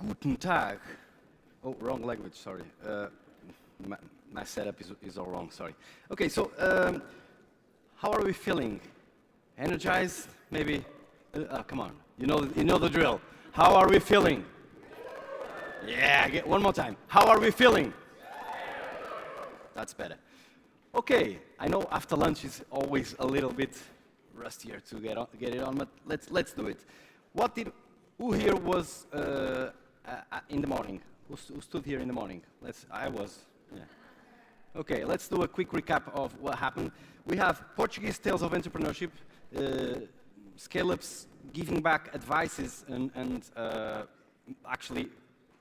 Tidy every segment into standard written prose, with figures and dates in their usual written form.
Guten Tag. Oh, wrong language, sorry. My setup is all wrong, sorry. Okay, so how are we feeling? Energized? Maybe? Come on, you know the drill. How are we feeling? Yeah, one more time. How are we feeling? That's better. Okay, I know after lunch is always a little bit rustier to get it on, but let's do it. Who here was in the morning? Who stood here in the morning? I was. Yeah. Okay, let's do a quick recap of what happened. We have Portuguese Tales of Entrepreneurship, scaleups giving back advices and actually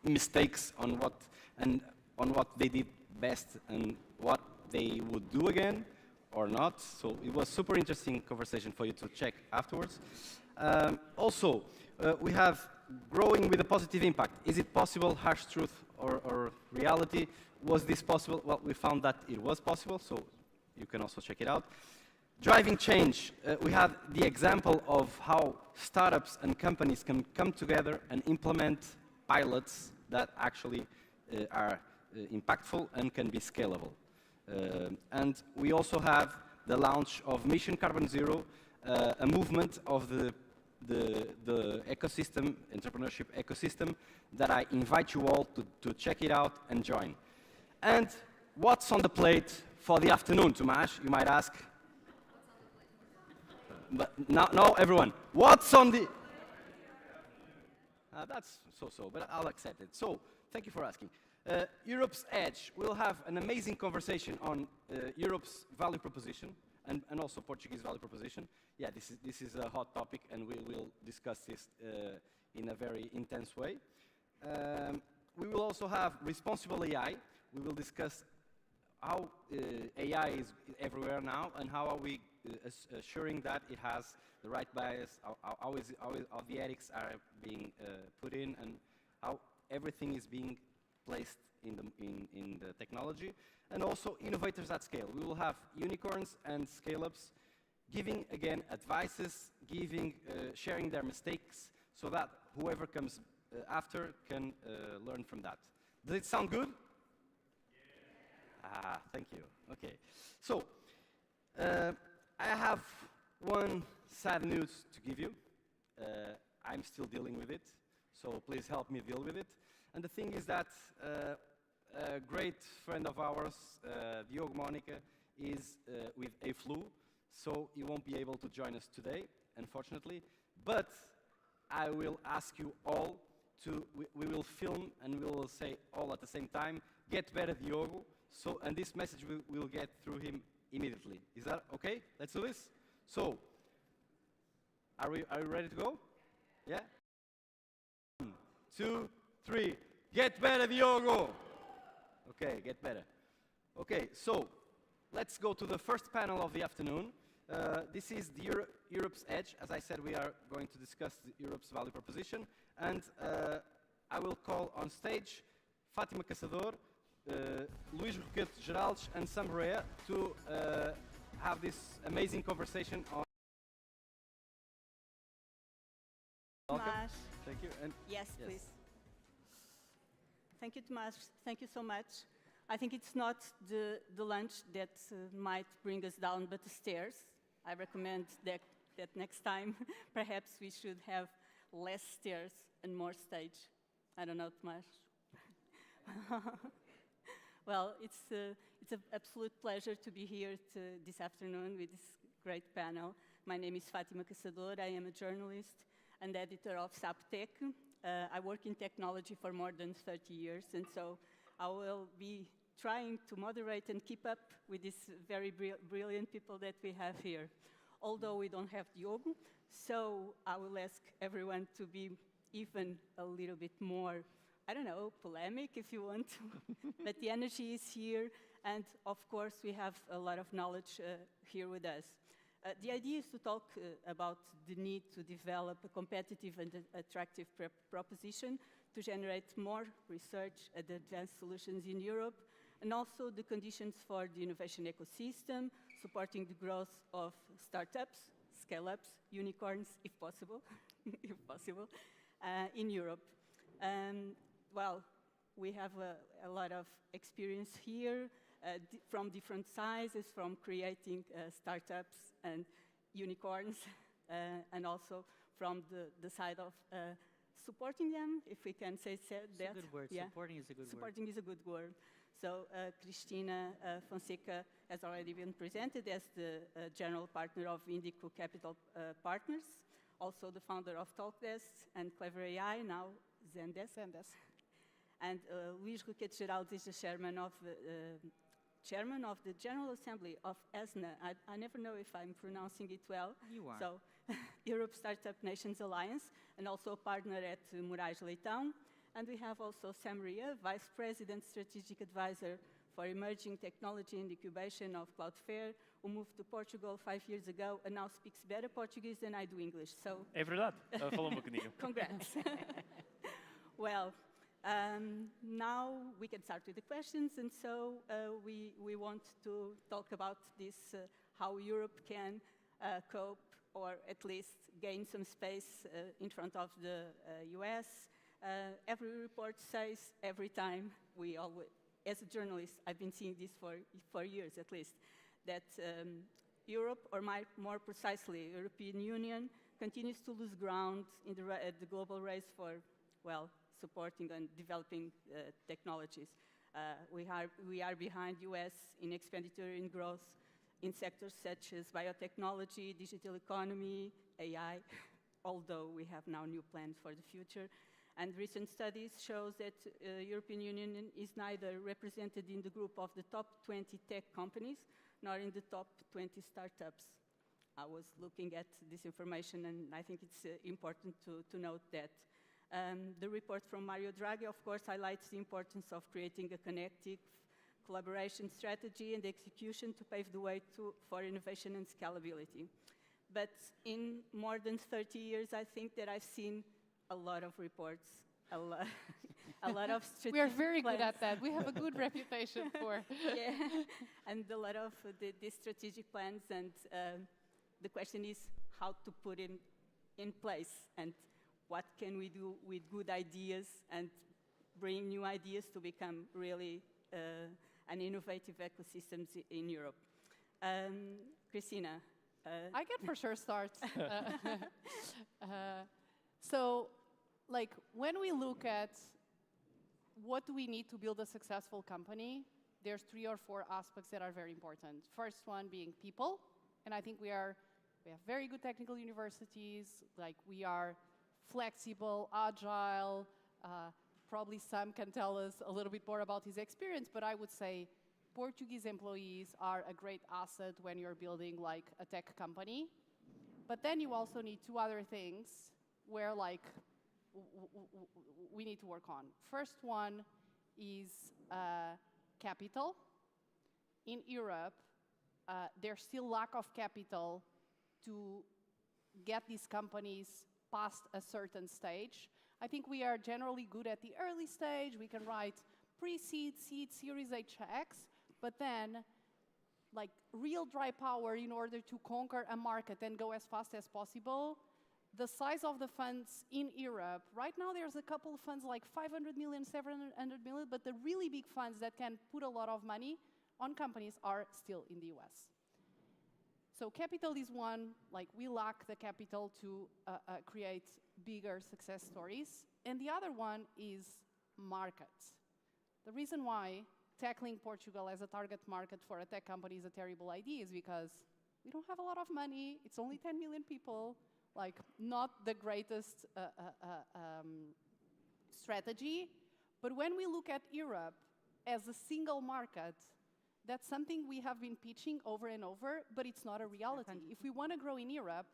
mistakes on what they did best and what they would do again or not. So it was super interesting conversation for you to check afterwards. Also, we have growing with a positive impact. Is it possible? Harsh truth or reality? Was this possible? Well, we found that it was possible, so you can also check it out. Driving change. We have the example of how startups and companies can come together and implement pilots that actually are impactful and can be scalable. And we also have the launch of Mission Carbon Zero, a movement of the ecosystem, entrepreneurship ecosystem, that I invite you all to check it out and join. And what's on the plate for the afternoon, Tomas, you might ask? But now everyone, what's on the... that's so-so, but I'll accept it. So, thank you for asking. Europe's Edge, we'll have an amazing conversation on Europe's value proposition and also Portuguese value proposition. Yeah, this is a hot topic, and we will discuss this in a very intense way. We will also have responsible AI. We will discuss how AI is everywhere now, and how are we assuring that it has the right bias, how the ethics are being put in, and how everything is being placed in the technology, and also innovators at scale. We will have unicorns and scale-ups giving, again, advices, sharing their mistakes, so that whoever comes after can learn from that. Does it sound good? Yeah. Thank you. Okay. So, I have one sad news to give you. I'm still dealing with it, so please help me deal with it. And the thing is that a great friend of ours, Diogo Monica, is with a flu, so he won't be able to join us today, unfortunately. But I will ask you all to, we will film and we will say all at the same time, get better, Diogo. So, and this message we'll get through him immediately. Is that okay? Let's do this. So, are we ready to go? Yeah? 1, 2, 3. Get better, Diogo! Okay, get better. Okay, so let's go to the first panel of the afternoon. This is the Europe's Edge. As I said, we are going to discuss Europe's value proposition. And I will call on stage Fátima Caçador, Luís Roquete Geraldes, and Sam Rea to have this amazing conversation on... Welcome. Thank you. And yes, please. Thank you, Tomas. Thank you so much. I think it's not the lunch that might bring us down, but the stairs. I recommend that next time, perhaps we should have less stairs and more stage. I don't know, Tomas. Well, it's an absolute pleasure to be here this afternoon with this great panel. My name is Fátima Caçador. I am a journalist and editor of Saptec. I work in technology for more than 30 years, and so I will be trying to moderate and keep up with these very brilliant people that we have here. Although we don't have Diogo, so I will ask everyone to be even a little bit more, I don't know, polemic if you want. But the energy is here, and of course we have a lot of knowledge here with us. The idea is to talk about the need to develop a competitive and attractive proposition to generate more research and advanced solutions in Europe, and also the conditions for the innovation ecosystem, supporting the growth of startups, scale-ups, unicorns, if possible, in Europe. Well, we have a lot of experience here from different sizes, from creating startups and unicorns, and also from the side of supporting them, if we can say that. It's a good word. Yeah. Supporting is a good word. Supporting is a good word. So Cristina Fonseca has already been presented as the general partner of Indico Capital Partners, also the founder of TalkDesk and Clever AI, now Zendesk. And Luís Roquete Geraldes is the chairman of the General Assembly of ESNA. I never know if I'm pronouncing it well. You are. So, Europe Startup Nations Alliance, and also a partner at Moraes Leitão. And we have also Sam Ria, Vice President, Strategic Advisor for Emerging Technology and Incubation of Cloudflare, who moved to Portugal 5 years ago and now speaks better Portuguese than I do English. So, É verdade, ela falou um pouquinho. congrats. Well, now we can start with the questions, and so we want to talk about this, how Europe can cope or at least gain some space in front of the US. Every report says every time, we always, as a journalist, I've been seeing this for years at least, that Europe, or more precisely, European Union, continues to lose ground in the global race for, well, supporting and developing technologies. We are behind US in expenditure in growth in sectors such as biotechnology, digital economy, AI, although we have now new plans for the future. And recent studies shows that European Union is neither represented in the group of the top 20 tech companies, nor in the top 20 startups. I was looking at this information, and I think it's important to note that. The report from Mario Draghi, of course, highlights the importance of creating a connected collaboration strategy and execution to pave the way for innovation and scalability. But in more than 30 years, I think that I've seen a lot of reports, a lot of strategic We are very plans. good at that. We have a good reputation for. Yeah, and a lot of these strategic plans, and the question is how to put it in place, and what can we do with good ideas and bring new ideas to become really an innovative ecosystems in Europe. Christina. I can for sure start. So, like, when we look at what do we need to build a successful company, there's 3 or 4 aspects that are very important. First one being people, and I think we have very good technical universities, like we are flexible, agile. Probably Sam can tell us a little bit more about his experience, but I would say Portuguese employees are a great asset when you're building like a tech company. But then you also need 2 other things where like we need to work on. First one is capital. In Europe, there's still lack of capital to get these companies past a certain stage. I think we are generally good at the early stage. We can write pre-seed, seed, Series A checks, but then like real dry power in order to conquer a market and go as fast as possible. The size of the funds in Europe, right now there's a couple of funds like 500 million, 700 million, but the really big funds that can put a lot of money on companies are still in the US. So capital is one, like we lack the capital to create bigger success stories. And the other one is markets. The reason why tackling Portugal as a target market for a tech company is a terrible idea is because we don't have a lot of money. It's only 10 million people, like not the greatest strategy. But when we look at Europe as a single market, that's something we have been pitching over and over, but it's not a reality. If we want to grow in Europe,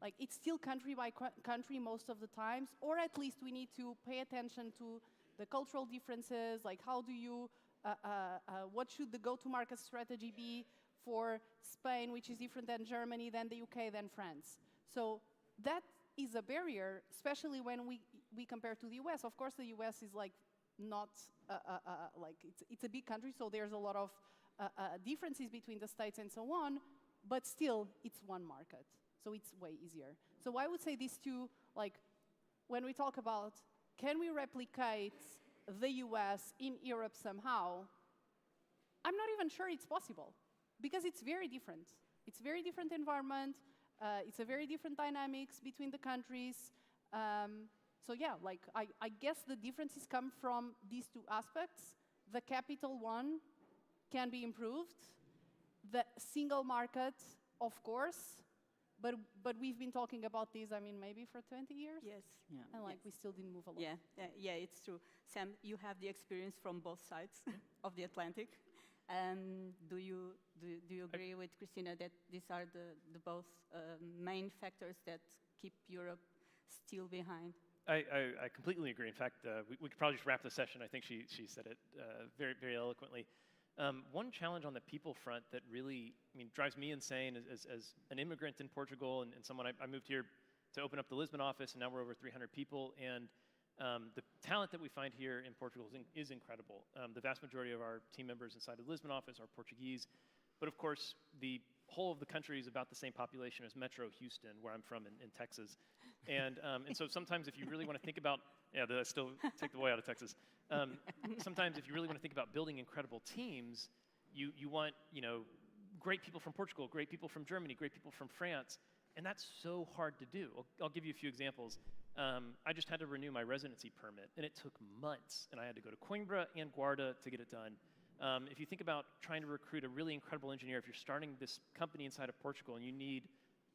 like it's still country by country most of the times, or at least we need to pay attention to the cultural differences, like how do you, what should the go-to-market strategy be for Spain, which is different than Germany, than the UK, than France. So that is a barrier, especially when we compare to the US. Of course, the US is like not, like it's a big country, so there's a lot of differences between the states and so on, but still, it's one market. So it's way easier. So I would say these two, like, when we talk about can we replicate the US in Europe somehow? I'm not even sure it's possible, because it's very different. It's a very different environment. It's a very different dynamics between the countries. So yeah, like I guess the differences come from these two aspects. The capital one can be improved. The single market, of course, but we've been talking about this, I mean, maybe for 20 years? Yes. Yeah. And like Yes. we still didn't move a lot. Yeah, it's true. Sam, you have the experience from both sides of the Atlantic. Do you agree with Christina that these are the both main factors that keep Europe still behind? I completely agree. In fact, we could probably just wrap the session. I think she said it very, very eloquently. One challenge on the people front that really, drives me insane as an immigrant in Portugal and someone, I moved here to open up the Lisbon office, and now we're over 300 people. And the talent that we find here in Portugal is incredible. The vast majority of our team members inside the Lisbon office are Portuguese. But of course, the whole of the country is about the same population as Metro Houston, where I'm from in Texas. And so sometimes if you really want to think about, I still take the way out of Texas. Sometimes if you really want to think about building incredible teams, you want, great people from Portugal, great people from Germany, great people from France. And that's so hard to do. I'll give you a few examples. I just had to renew my residency permit, and it took months. And I had to go to Coimbra and Guarda to get it done. If you think about trying to recruit a really incredible engineer, if you're starting this company inside of Portugal and you need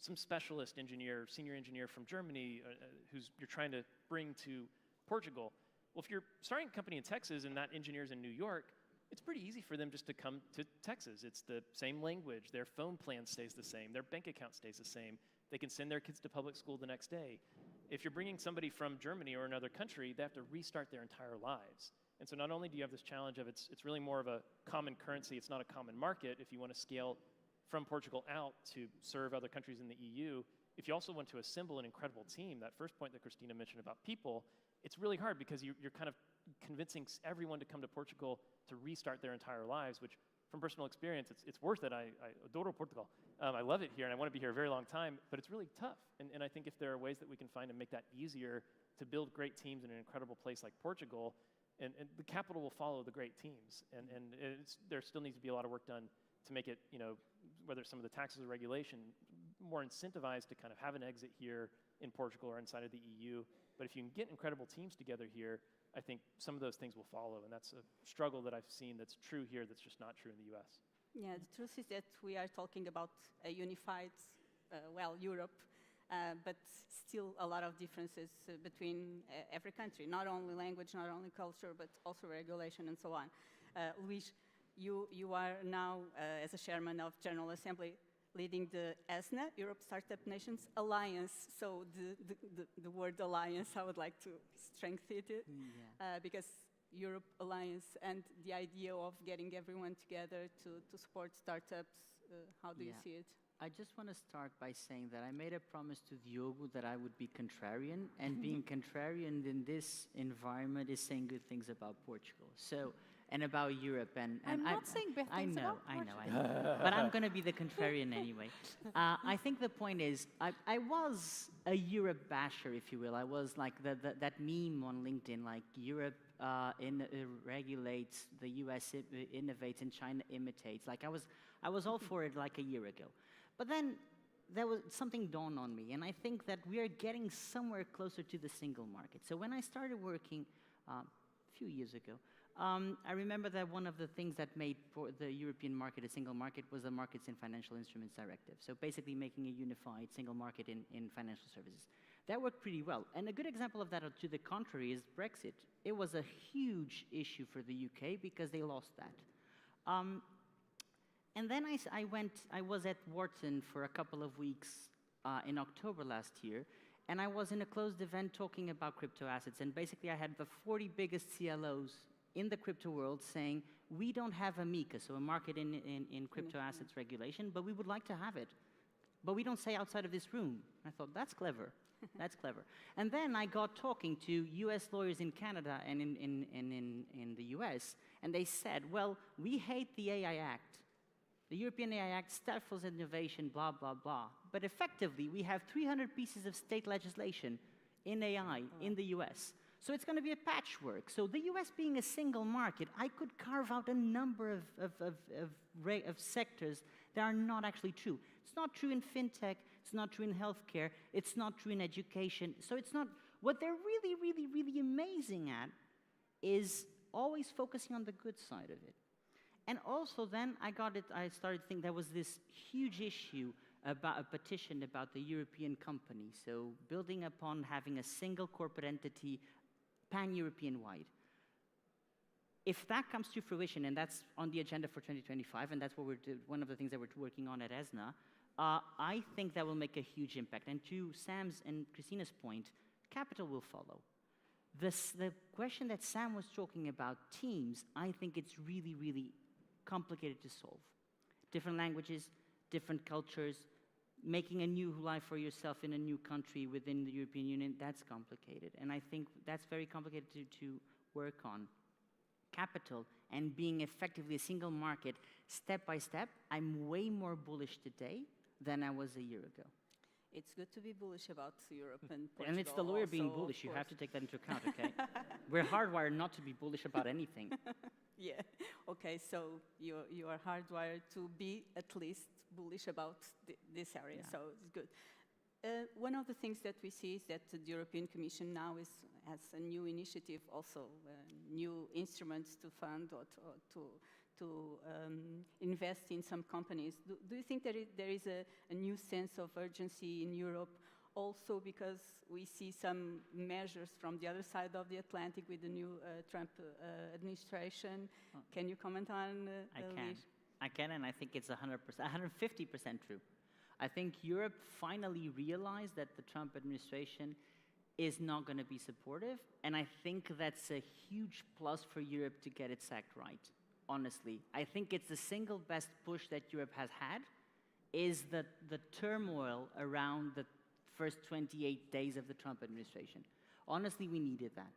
some specialist engineer, senior engineer from Germany you're trying to bring to Portugal, well, if you're starting a company in Texas and that engineer's in New York, it's pretty easy for them just to come to Texas. It's the same language. Their phone plan stays the same. Their bank account stays the same. They can send their kids to public school the next day. If you're bringing somebody from Germany or another country, they have to restart their entire lives. And so not only do you have this challenge of it's really more of a common currency, it's not a common market if you want to scale from Portugal out to serve other countries in the EU. If you also want to assemble an incredible team, that first point that Christina mentioned about people, it's really hard because you're kind of convincing everyone to come to Portugal to restart their entire lives, which from personal experience, it's worth it. I adoro Portugal. I love it here, and I want to be here a very long time, but it's really tough. And I think if there are ways that we can find to make that easier to build great teams in an incredible place like Portugal, and the capital will follow the great teams. And there still needs to be a lot of work done to make it, whether it's some of the taxes or regulation, more incentivized to kind of have an exit here in Portugal or inside of the EU. But if you can get incredible teams together here, I think some of those things will follow. And that's a struggle that I've seen that's true here that's just not true in the US. Yeah, the truth is that we are talking about a unified, Europe, but still a lot of differences between every country, not only language, not only culture, but also regulation and so on. Luis, you are now, as a chairman of General Assembly, leading the ESNA, Europe Startup Nations Alliance. So the word alliance, I would like to strengthen it, because Europe Alliance and the idea of getting everyone together to support startups, how do you see it? I just want to start by saying that I made a promise to Diogo that I would be contrarian, and being contrarian in this environment is saying good things about Portugal. So, and about Europe, and I'm not saying bad things about Portugal. I know, but I'm going to be the contrarian anyway. I think the point is, I was a Europe basher, if you will. I was like that meme on LinkedIn, like Europe regulates, the US innovates, and China imitates. Like I was all for it like a year ago. But then there was something dawned on me, and I think that we are getting somewhere closer to the single market. So when I started working a few years ago, I remember that one of the things that made the European market a single market was the Markets in Financial Instruments Directive. So basically making a unified single market in financial services. That worked pretty well. And a good example of that, to the contrary, is Brexit. It was a huge issue for the UK because they lost that. And then I was at Wharton for a couple of weeks in October last year, and I was in a closed event talking about crypto assets, and basically I had the 40 biggest CLOs in the crypto world saying, we don't have a MiCA, so a market in crypto assets regulation, but we would like to have it. But we don't say outside of this room. I thought, that's clever. That's clever. And then I got talking to US lawyers in Canada and in the US, and they said, well, we hate the AI Act. The European AI Act stifles innovation, blah, blah, blah. But effectively, we have 300 pieces of state legislation in AI in the US. So it's going to be a patchwork. So the US being a single market, I could carve out a number of sectors that are not actually true. It's not true in fintech, it's not true in healthcare, it's not true in education. So it's not, what they're really, really, really amazing at is always focusing on the good side of it. And also then I started to think there was this huge issue about a petition about the European company. So building upon having a single corporate entity pan-European wide. If that comes to fruition, and that's on the agenda for 2025, and that's what one of the things that we're working on at ESNA, I think that will make a huge impact. And to Sam's and Christina's point, capital will follow. The question that Sam was talking about, teams, I think it's really, really complicated to solve. Different languages, different cultures, making a new life for yourself in a new country within the European Union, that's complicated. And I think that's very complicated to work on. Capital and being effectively a single market, step by step, I'm way more bullish today than I was a year ago. It's good to be bullish about Europe and Portugal. And it's the lawyer being also, bullish. You have to take that into account, okay? We're hardwired not to be bullish about anything. Yeah. Okay, so you are hardwired to be at least bullish about this area, Yeah. so it's good. One of the things that we see is that the European Commission now has a new initiative, also new instruments to fund or to invest in some companies. Do you think there is a new sense of urgency in Europe, also because we see some measures from the other side of the Atlantic with the new Trump administration? Can you comment on I can, and I think it's 150% true. I think Europe finally realized that the Trump administration is not going to be supportive, and I think that's a huge plus for Europe to get its act right, honestly. I think it's the single best push that Europe has had, is the turmoil around the first 28 days of the Trump administration. Honestly, we needed that.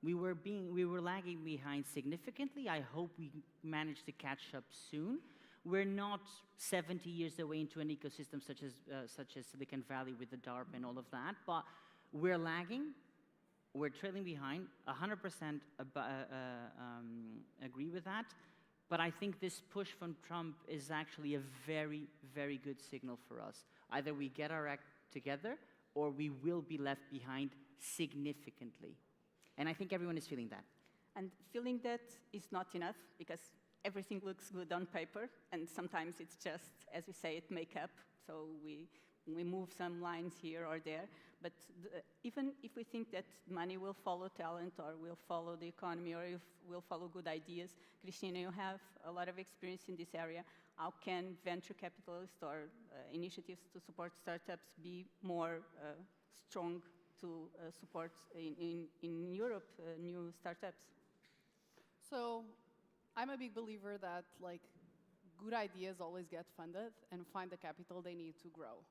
We were lagging behind significantly. I hope we manage to catch up soon. We're not 70 years away into an ecosystem such as Silicon Valley with the DARP and all of that, but we're lagging, we're trailing behind, 100% agree with that, but I think this push from Trump is actually a very, very good signal for us. Either we get our act together, or we will be left behind significantly. And I think everyone is feeling that. And feeling that is not enough, because everything looks good on paper, and sometimes it's just, as we say, it makeup. So we move some lines here or there. But even if we think that money will follow talent, or will follow the economy, or if will follow good ideas, Christina, you have a lot of experience in this area. How can venture capitalists or initiatives to support startups be more strong to support in Europe new startups? So I'm a big believer that good ideas always get funded and find the capital they need to grow.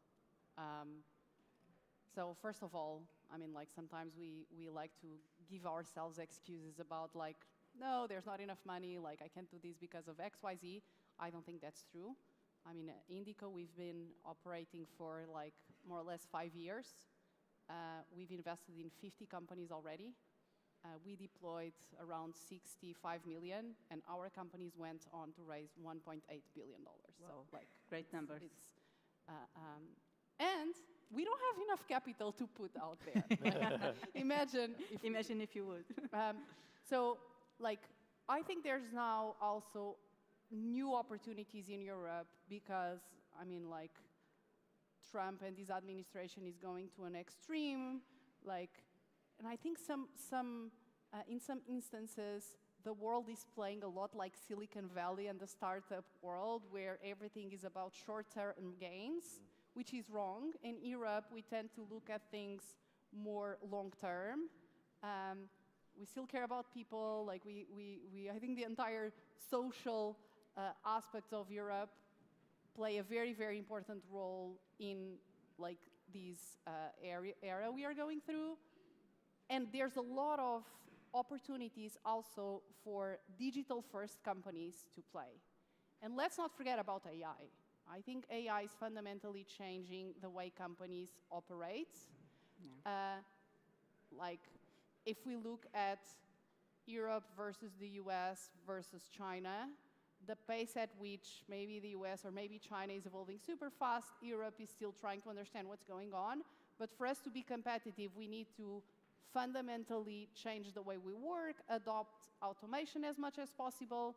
So first of all, I mean, sometimes we like to give ourselves excuses about no, there's not enough money, I can't do this because of X, Y, Z. I don't think that's true. I mean, at Indico, we've been operating for more or less 5 years. We've invested in 50 companies already. We deployed around 65 million, and our companies went on to raise $1.8 billion. Wow. So, great numbers. And we don't have enough capital to put out there. Imagine if you would. So, I think there's now also new opportunities in Europe because, I mean, Trump and his administration is going to an extreme, and I think in some instances, the world is playing a lot like Silicon Valley and the startup world, where everything is about short-term gains, which is wrong. In Europe, we tend to look at things more long-term. We still care about people. I think the entire social aspects of Europe play a very, very important role in this era we are going through. And there's a lot of opportunities also for digital-first companies to play. And let's not forget about AI. I think AI is fundamentally changing the way companies operate. Yeah. if we look at Europe versus the US versus China, the pace at which maybe the US or maybe China is evolving super fast, Europe is still trying to understand what's going on. But for us to be competitive, we need to fundamentally change the way we work, adopt automation as much as possible.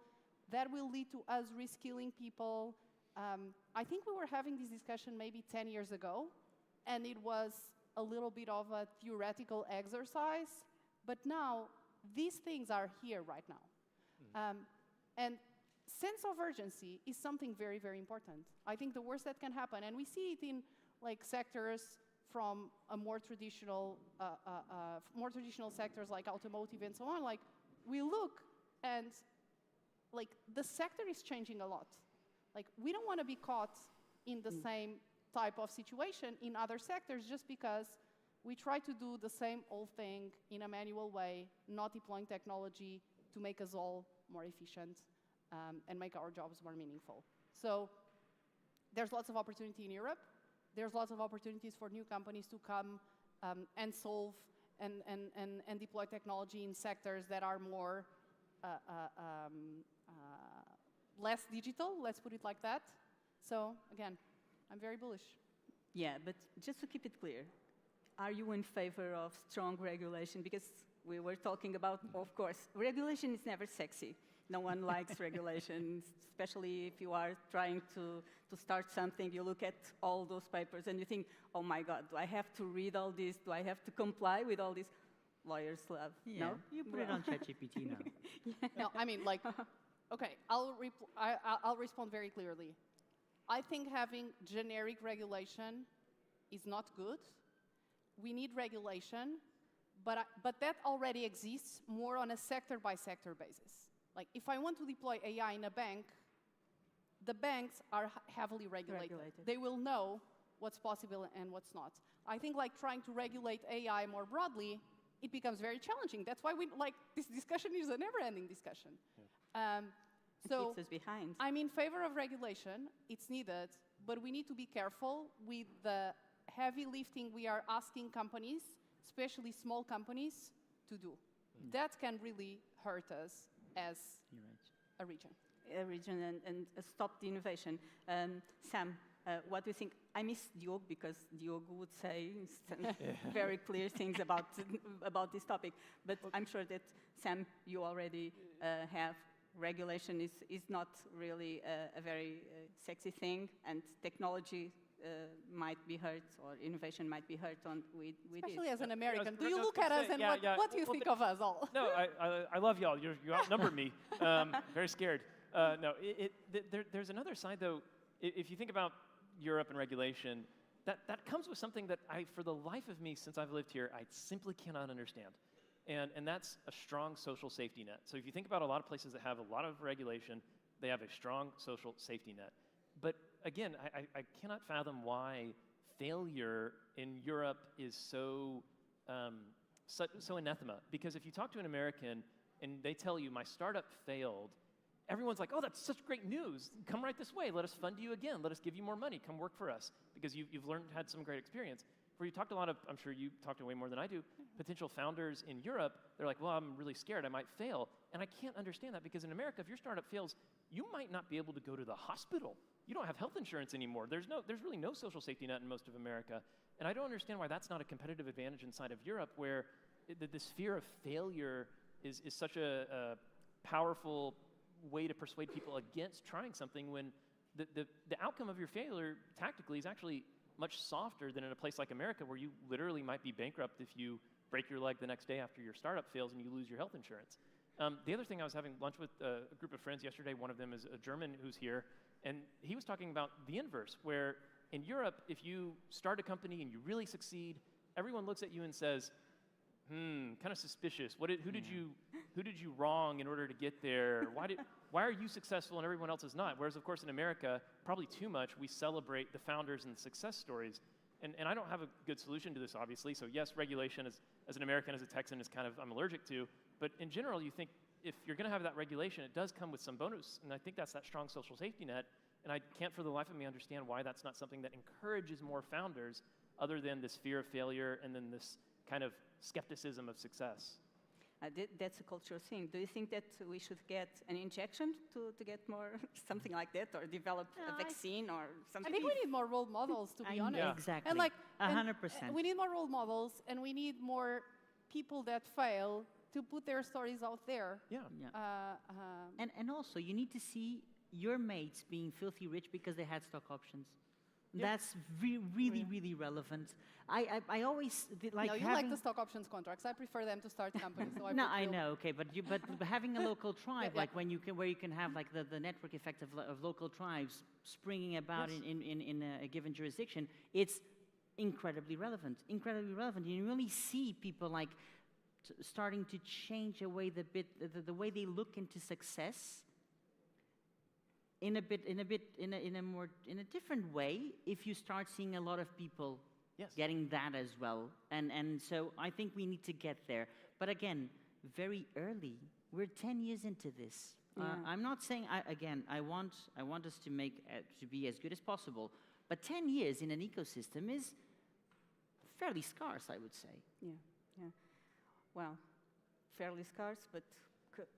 That will lead to us reskilling people. I think we were having this discussion maybe 10 years ago, and it was a little bit of a theoretical exercise. But now, these things are here right now. And sense of urgency is something very, very important. I think the worst that can happen, and we see it in like sectors from a more traditional sectors like automotive and so on. Like we look and like the sector is changing a lot. Like we don't want to be caught in the same type of situation in other sectors just because we try to do the same old thing in a manual way, not deploying technology to make us all more efficient and make our jobs more meaningful. So there's lots of opportunity in Europe. There's lots of opportunities for new companies to come and solve and deploy technology in sectors that are more less digital, let's put it like that. So again, I'm very bullish. Yeah, but just to keep it clear, are you in favor of strong regulation? Because we were talking about, of course, regulation is never sexy. No one likes regulations, especially if you are trying to start something. You look at all those papers and you think, oh my God, do I have to read all this? Do I have to comply with all this? Lawyers love. Yeah, No? you put it on ChatGPT now. No, I mean, like, okay, I'll respond very clearly. I think having generic regulation is not good. We need regulation, but that already exists more on a sector-by-sector basis. Like, if I want to deploy AI in a bank, the banks are heavily regulated. They will know what's possible and what's not. I think, like, trying to regulate AI more broadly, it becomes very challenging. That's why this discussion is a never-ending discussion. Yeah. So keeps us behind. I'm in favor of regulation. It's needed, but we need to be careful with the heavy lifting we are asking companies, especially small companies, to do. That can really hurt us as a region. A region and stop the innovation. Sam, what do you think? I miss Diogo because Diogo would say some very clear things about this topic. But I'm sure that, Sam, you already have regulation is not really a very sexy thing, and technology might be hurt, or innovation might be hurt with Especially it. as an American. Do I you was look gonna at us say, and what do you well, think of us all? No, I love y'all. You outnumber me. Very scared. No, there's another side, though. If you think about Europe and regulation, that comes with something that for the life of me, since I've lived here, I simply cannot understand. And that's a strong social safety net. So if you think about a lot of places that have a lot of regulation, they have a strong social safety net. But again, I cannot fathom why failure in Europe is so anathema. Because if you talk to an American and they tell you, my startup failed, everyone's like, oh, that's such great news. Come right this way. Let us fund you again. Let us give you more money. Come work for us. Because you've had some great experience. Where you talk to a lot of, I'm sure you talk to way more than I do, potential founders in Europe, they're like, well, I'm really scared. I might fail. And I can't understand that because in America, if your startup fails, you might not be able to go to the hospital. You don't have health insurance anymore. There's really no social safety net in most of America. And I don't understand why that's not a competitive advantage inside of Europe, where this fear of failure is such a powerful way to persuade people against trying something when the outcome of your failure tactically is actually much softer than in a place like America, where you literally might be bankrupt if you break your leg the next day after your startup fails and you lose your health insurance. The other thing, I was having lunch with a group of friends yesterday. One of them is a German who's here, and he was talking about the inverse, where in Europe, if you start a company and you really succeed, everyone looks at you and says, kind of suspicious. Who did you wrong in order to get there? Why are you successful and everyone else is not? Whereas, of course, in America, probably too much, we celebrate the founders and the success stories. And I don't have a good solution to this, obviously. So yes, regulation as an American, as a Texan, is kind of I'm allergic to. But in general, you think if you're going to have that regulation, it does come with some bonus. And I think that's that strong social safety net. And I can't for the life of me understand why that's not something that encourages more founders, other than this fear of failure and then this kind of skepticism of success. That's a cultural thing. Do you think that we should get an injection to get more, something like that, or develop a vaccine or something? I think we need more role models, to be honest. Yeah. Exactly. And like 100%. we need more role models, and we need more people that fail to put their stories out there. Yeah. Yeah. And also, you need to see your mates being filthy rich because they had stock options. Yeah. That's really relevant. I always like No, you like the stock options contracts. I prefer them to start companies. So no, I know, okay, but having a local tribe, Yeah. like where you can have like the network effect of local tribes springing about Yes. in a given jurisdiction, it's incredibly relevant. Incredibly relevant. You really see people like starting to change away the way they look into success. In a different way, if you start seeing a lot of people Yes. getting that as well, and so I think we need to get there. But again, very early. We're 10 years into this. Yeah. I'm not saying I want us to make to be as good as possible, but 10 years in an ecosystem is fairly scarce, I would say. Yeah. Well, fairly scarce, but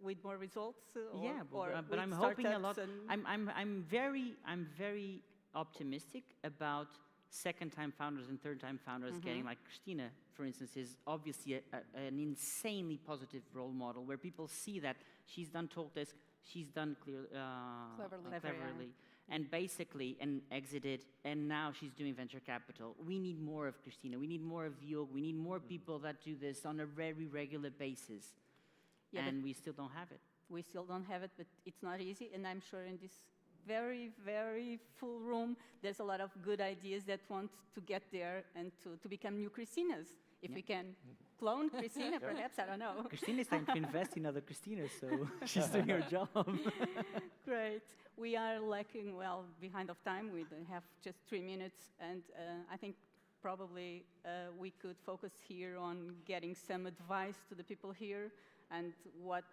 with more results. Yeah, or but with I'm hoping a lot. startups and- I'm very optimistic about second-time founders and third-time founders getting, like Christina, for instance, is obviously an insanely positive role model where people see that she's done Talkdesk, she's done cleverly, and basically exited, and now she's doing venture capital. We need more of Christina. We need more of Jörg. We need more people that do this on a very regular basis. Yeah, And we still don't have it. we still don't have it, but it's not easy. And I'm sure in this very full room, there's a lot of good ideas that want to get there and to become new Christinas. If we can clone Christina, perhaps, I don't know. Christina is trying to invest in other Christinas, so she's doing her job. Great. We are lacking, behind of time. We have just 3 minutes, and I think probably we could focus here on getting some advice to the people here and what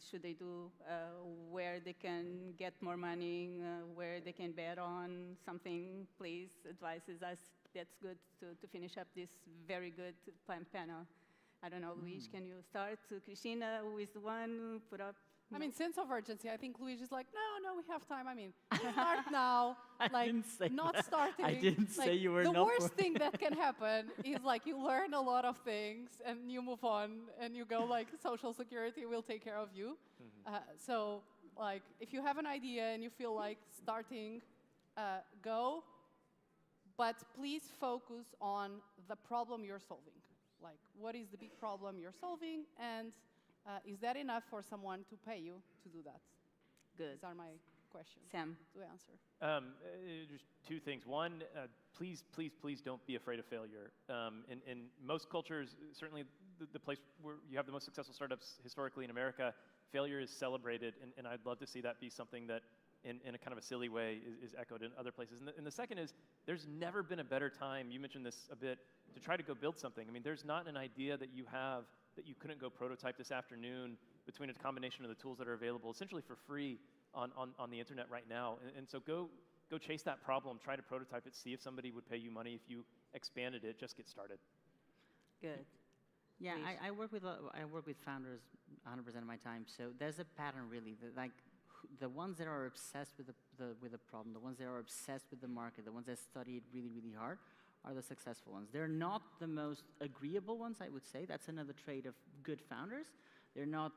should they do, where they can get more money, where they can bet on something. Please advise us. That's good to finish up this very good panel. I don't know, Luis, can you start? Christina, who is the one who put up? I mean, sense of urgency. I think Luis is like, no, we have time. I mean, start now. Like, didn't say not that. starting. I didn't say Like, you were the not worst for- thing that can happen is like you learn a lot of things and you move on and you go like, Social Security will take care of you. So, like, if you have an idea and you feel like starting, go. But please focus on the problem you're solving. Like, what is the big problem you're solving, and is that enough for someone to pay you to do that? Good. These are my questions Sam. to answer. Just two things. One, please don't be afraid of failure. In most cultures, certainly the place where you have the most successful startups historically in America, failure is celebrated, and I'd love to see that be something that in a kind of a silly way is echoed in other places. And the second is, there's never been a better time, you mentioned this a bit, to try to go build something. I mean, there's not an idea that you have that you couldn't go prototype this afternoon between a combination of the tools that are available essentially for free on the internet right now. And so go chase that problem, try to prototype it, see if somebody would pay you money. If you expanded it, just get started. Good. Yeah, Please. I work with founders 100% of my time. So there's a pattern really. The ones that are obsessed with the problem, the ones that are obsessed with the market, the ones that study it really hard, are the successful ones. They're not the most agreeable ones, I would say. That's another trait of good founders. They're not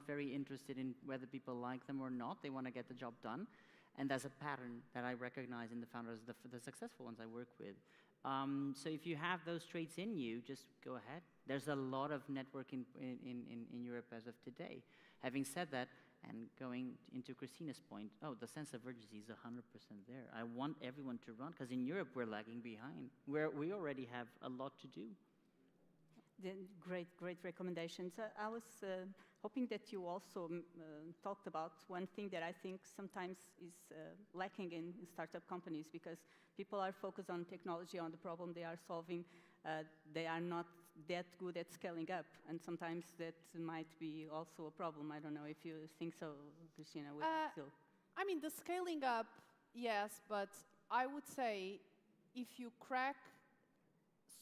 very interested in whether people like them or not. They want to get the job done. And there's a pattern that I recognize in the founders, the successful ones I work with. So if you have those traits in you, just go ahead. There's a lot of networking in Europe as of today. Having said that, and going into Christina's point, the sense of urgency is 100% there. I want everyone to run, because in Europe we're lagging behind, where we already have a lot to do. Then great recommendations. I was hoping that you also talked about one thing that I think sometimes is lacking in startup companies, because people are focused on technology, on the problem they are solving. They are not that good at scaling up, and sometimes that might be also a problem. I don't know if you think so, Christina. I mean, the scaling up, yes, but I would say if you crack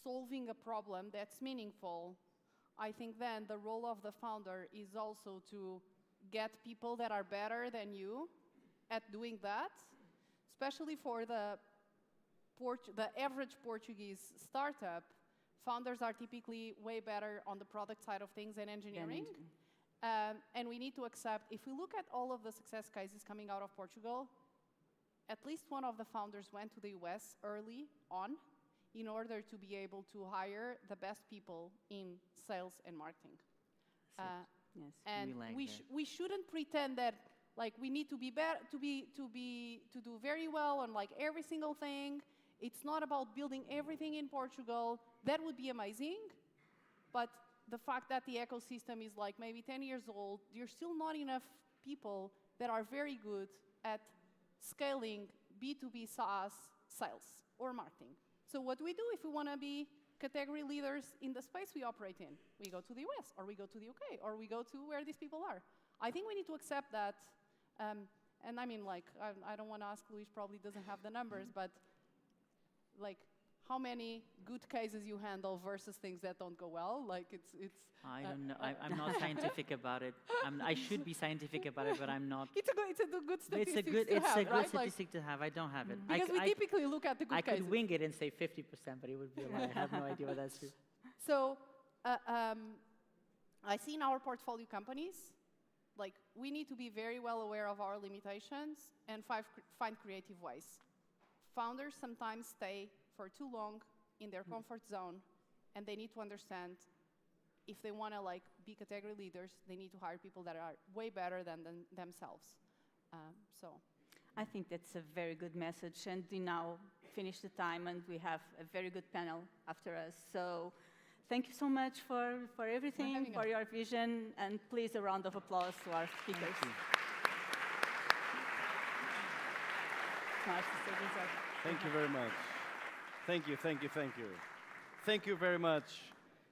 solving a problem that's meaningful, I think then the role of the founder is also to get people that are better than you at doing that, especially for the average Portuguese startup. Founders are typically way better on the product side of things than engineering. And we need to accept, if we look at all of the success cases coming out of Portugal, at least one of the founders went to the US early on in order to be able to hire the best people in sales and marketing. Yes. And we shouldn't pretend that like we need to be better to do very well on like every single thing. It's not about building everything in Portugal. That would be amazing, but the fact that the ecosystem is like maybe 10 years old, there's still not enough people that are very good at scaling B2B SaaS sales or marketing. So what do we do if we want to be category leaders in the space we operate in? We go to the US, or we go to the UK, or we go to where these people are. I think we need to accept that, and I mean, like, I don't want to ask, Luis probably doesn't have the numbers, but like, how many good cases you handle versus things that don't go well? Like, it's. I don't know. I'm not scientific about it. I should be scientific about it, but I'm not. It's a good statistic It's a good right? statistic to have. I don't have it. Because we typically look at the good cases. I could wing it and say 50%, but it would be a lie. I have no idea what that's true. So, I see in our portfolio companies, like, we need to be very well aware of our limitations and find creative ways. Founders sometimes stay for too long in their comfort zone, and they need to understand if they want to like be category leaders, they need to hire people that are way better than themselves. So, I think that's a very good message, and we now finish the time, and we have a very good panel after us. So, thank you so much for everything, for your vision, and please a round of applause to our speakers. Thank you very much. Thank you, thank you, thank you. Thank you very much.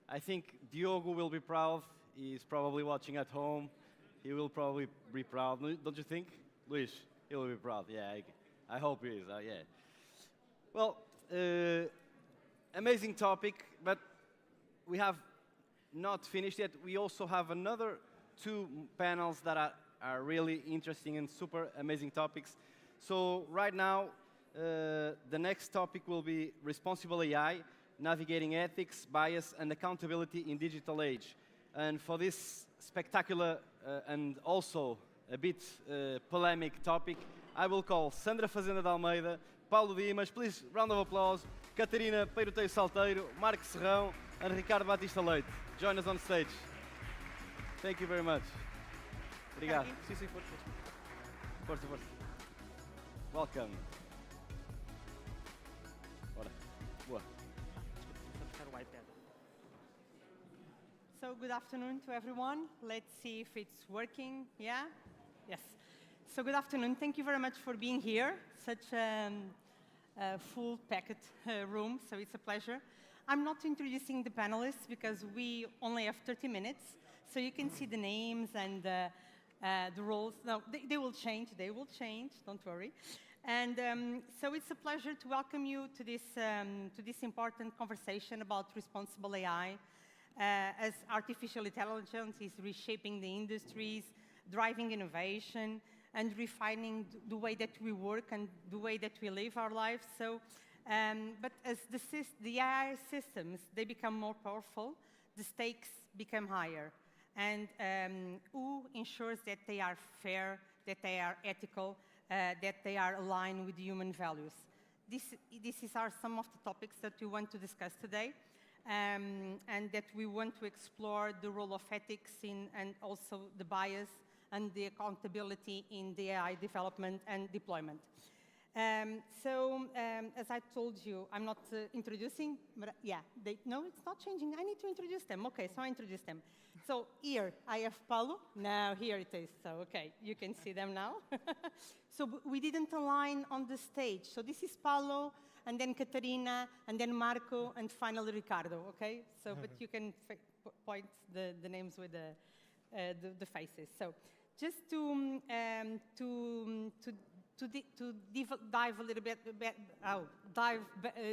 I think Diogo will be proud. He's probably watching at home. He will probably be proud. Don't you think? Luis, he will be proud. Yeah, I hope he is. Yeah. Well, amazing topic, but we have not finished yet. We also have another 2 panels that are really interesting and super amazing topics. So right now, the next topic will be responsible AI, navigating ethics, bias, and accountability in digital age. And for this spectacular and also a bit polemic topic, I will call Sandra Fazenda de Almeida, Paulo Dimas, please, round of applause, Catarina Peiroteio Salteiro, Marco Serrão, and Ricardo Batista Leite. Join us on stage. Thank you very much. Obrigado. Sim, sim, força. Força, força. Welcome. So good afternoon to everyone. Let's see if it's working. Yeah? Yes. So good afternoon. Thank you very much for being here. Such a full-packed room, so it's a pleasure. I'm not introducing the panelists because we only have 30 minutes, so you can see the names and the roles. No, they will change. They will change. Don't worry. And so it's a pleasure to welcome you to this important conversation about responsible AI, as artificial intelligence is reshaping the industries, driving innovation, and refining the way that we work and the way that we live our lives. So, but as the AI systems, they become more powerful, the stakes become higher. And who ensures that they are fair, that they are ethical, that they are aligned with human values? These are some of the topics that we want to discuss today, and that we want to explore the role of ethics and also the bias and the accountability in the AI development and deployment. As I told you, I'm not introducing, but yeah, no, it's not changing. I need to introduce them. Okay, so I introduce them. So here I have Paulo. Now here it is. So okay, you can see them now. So we didn't align on the stage. So this is Paulo, and then Catarina, and then Marco, and finally Ricardo. Okay. So but you can point the names with the faces. So just to dive a little bit, dive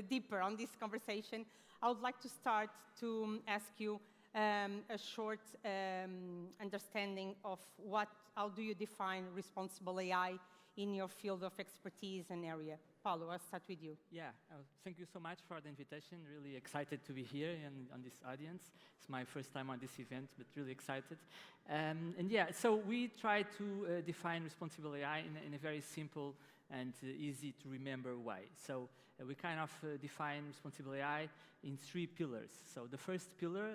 deeper on this conversation, I would like to start to ask you a short understanding of how do you define responsible AI in your field of expertise and area. Paulo, I'll start with you. Yeah, thank you so much for the invitation. Really excited to be here and on this audience. It's my first time on this event, but really excited. And yeah, so we try to define responsible AI in a very simple and easy to remember way. So we kind of define responsible AI in 3 pillars. So the first pillar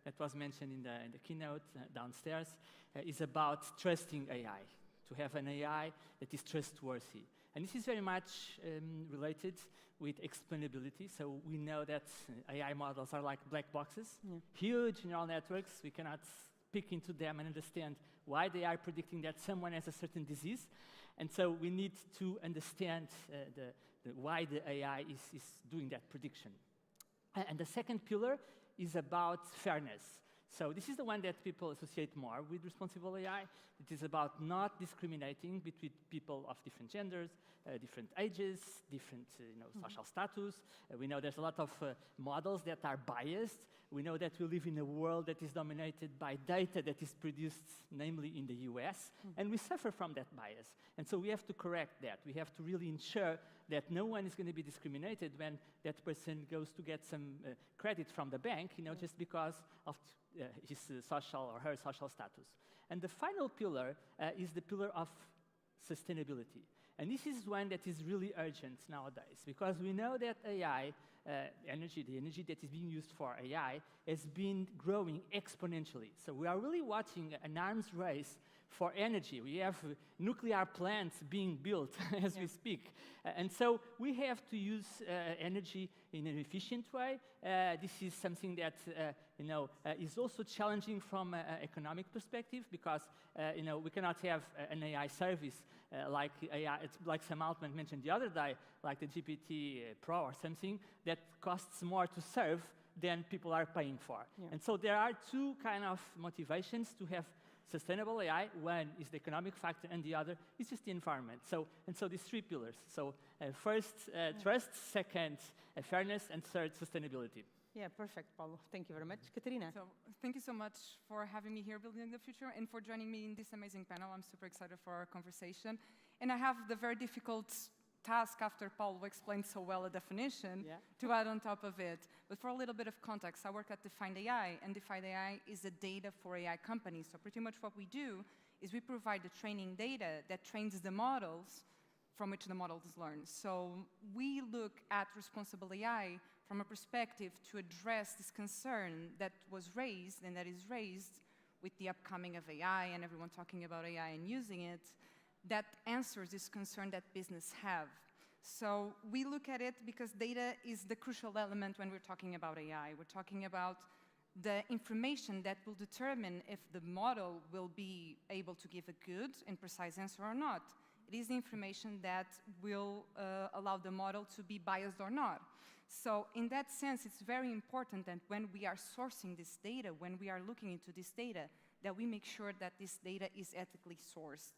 that was mentioned in the keynote downstairs is about trusting AI, to have an AI that is trustworthy. And this is very much related with explainability. So we know that AI models are like black boxes, huge neural networks. We cannot peek into them and understand why they are predicting that someone has a certain disease. And so we need to understand why the AI is doing that prediction. And the second pillar is about fairness. So this is the one that people associate more with responsible AI. It is about not discriminating between people of different genders, different ages, different social status. We know there's a lot of models that are biased. We know that we live in a world that is dominated by data that is produced, namely in the US, and we suffer from that bias. And so we have to correct that. We have to really ensure that no one is going to be discriminated when that person goes to get some credit from the bank, just because of his social or her social status. And the final pillar is the pillar of sustainability. And this is one that is really urgent nowadays, because we know that AI, the energy that is being used for AI, has been growing exponentially. So we are really watching an arms race for energy. We have nuclear plants being built as we speak. And so we have to use energy in an efficient way. This is something that is also challenging from an economic perspective, because we cannot have an AI service like AI. It's like Sam Altman mentioned the other day, like the GPT Pro or something, that costs more to serve than people are paying for. And so there are 2 kind of motivations to have sustainable AI. One is the economic factor, and the other is just the environment. So these 3 pillars. So first, trust; second, fairness; and third, sustainability. Yeah, perfect, Paulo. Thank you very much. Katerina? So thank you so much for having me here, Building the Future, and for joining me in this amazing panel. I'm super excited for our conversation. And I have the very difficult task, after Paulo explained so well a definition, to add on top of it. But for a little bit of context, I work at Defined AI, and Defined AI is a data for AI companies. So pretty much what we do is we provide the training data that trains the models from which the models learn. So we look at responsible AI from a perspective to address this concern that was raised and that is raised with the upcoming of AI and everyone talking about AI and using it, that answers this concern that business have. So we look at it because data is the crucial element when we're talking about AI. We're talking about the information that will determine if the model will be able to give a good and precise answer or not. It is the information that will allow the model to be biased or not. So in that sense, it's very important that when we are sourcing this data, when we are looking into this data, that we make sure that this data is ethically sourced.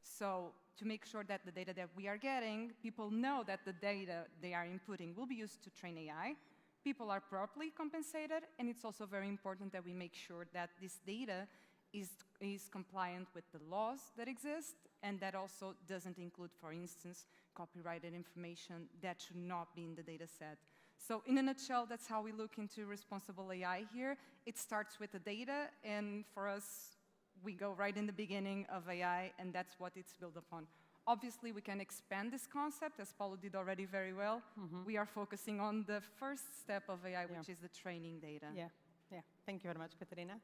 So to make sure that the data that we are getting, people know that the data they are inputting will be used to train AI, people are properly compensated, and it's also very important that we make sure that this data is compliant with the laws that exist, and that also doesn't include, for instance, copyrighted information that should not be in the data set. So in a nutshell, that's how we look into responsible AI here. It starts with the data, and for us, we go right in the beginning of AI, and that's what it's built upon. Obviously, we can expand this concept, as Paulo did already very well. We are focusing on the first step of AI, which is the training data. Yeah. Thank you very much, Katerina.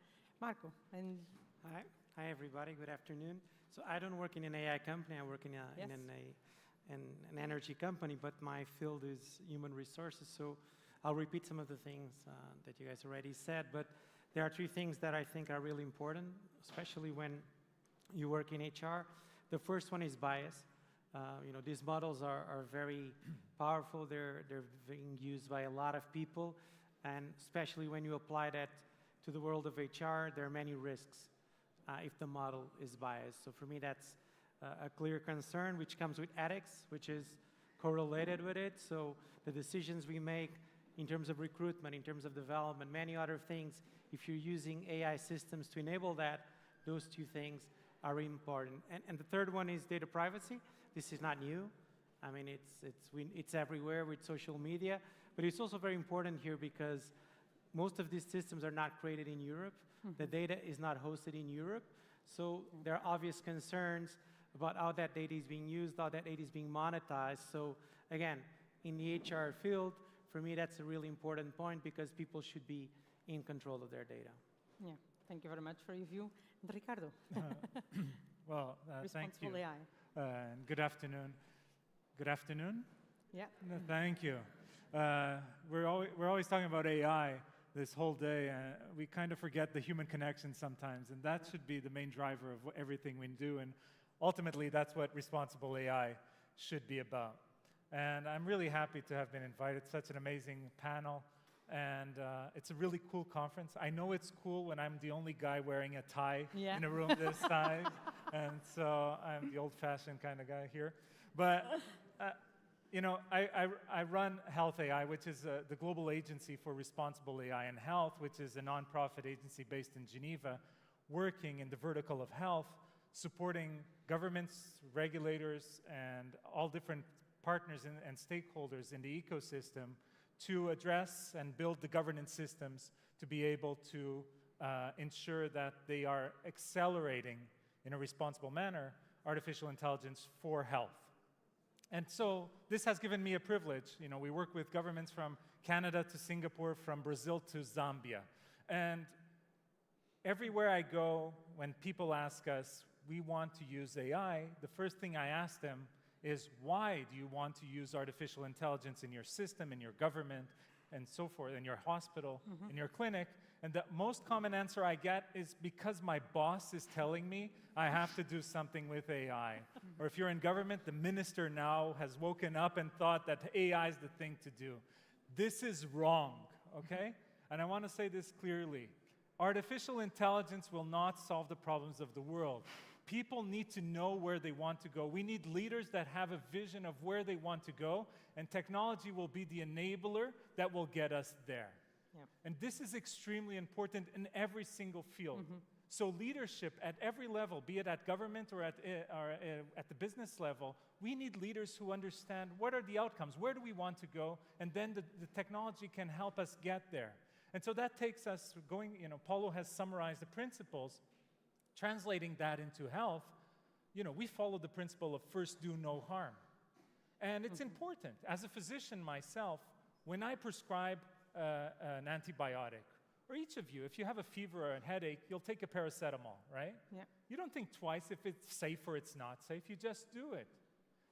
Marco, and Hi, everybody. Good afternoon. So I don't work in an AI company. I work in an energy company, but my field is human resources. So I'll repeat some of the things that you guys already said. But there are 3 things that I think are really important, especially when you work in HR. The first one is bias. These models are very powerful. They're being used by a lot of people. And especially when you apply that to the world of HR, there are many risks if the model is biased. So for me, that's a clear concern, which comes with ethics, which is correlated with it. So the decisions we make in terms of recruitment, in terms of development, many other things. If you're using AI systems to enable that, those two things are important. And the third one is data privacy. This is not new. I mean, it's everywhere with social media, but it's also very important here because most of these systems are not created in Europe. The data is not hosted in Europe. So there are obvious concerns about how that data is being used, how that data is being monetized. So again, in the HR field, for me, that's a really important point because people should be in control of their data. Yeah, thank you very much for your view. And Ricardo. Well, thank you. Responsible AI. And good afternoon. Good afternoon? Yeah. No, thank you. We're always talking about AI this whole day. We kind of forget the human connection sometimes, and that should be the main driver of everything we do. And ultimately, that's what responsible AI should be about. And I'm really happy to have been invited. Such an amazing panel. And it's a really cool conference. I know it's cool when I'm the only guy wearing a tie in a room this size. And so I'm the old-fashioned kind of guy here. But, you know, I run Health AI, which is the global agency for responsible AI in health, which is a nonprofit agency based in Geneva, working in the vertical of health, supporting governments, regulators, and all different partners and stakeholders in the ecosystem to address and build the governance systems to be able to ensure that they are accelerating in a responsible manner artificial intelligence for health. And so this has given me a privilege. You know, we work with governments from Canada to Singapore, from Brazil to Zambia. And everywhere I go, when people ask us, we want to use AI, the first thing I ask them is, why do you want to use artificial intelligence in your system, in your government, and so forth, in your hospital, in your clinic? And the most common answer I get is because my boss is telling me I have to do something with AI. Or if you're in government, the minister now has woken up and thought that AI is the thing to do. This is wrong, okay? And I want to say this clearly. Artificial intelligence will not solve the problems of the world. People need to know where they want to go. We need leaders that have a vision of where they want to go, and technology will be the enabler that will get us there. Yeah. And this is extremely important in every single field. So leadership at every level, be it at government or at the business level, we need leaders who understand what are the outcomes, where do we want to go, and then the technology can help us get there. And so that takes us going, you know, Paulo has summarized the principles. Translating that into health, you know, we follow the principle of first do no harm. And it's important. As a physician myself, when I prescribe an antibiotic, or each of you, if you have a fever or a headache, you'll take a paracetamol, right? Yeah. You don't think twice if it's safe or it's not safe, you just do it.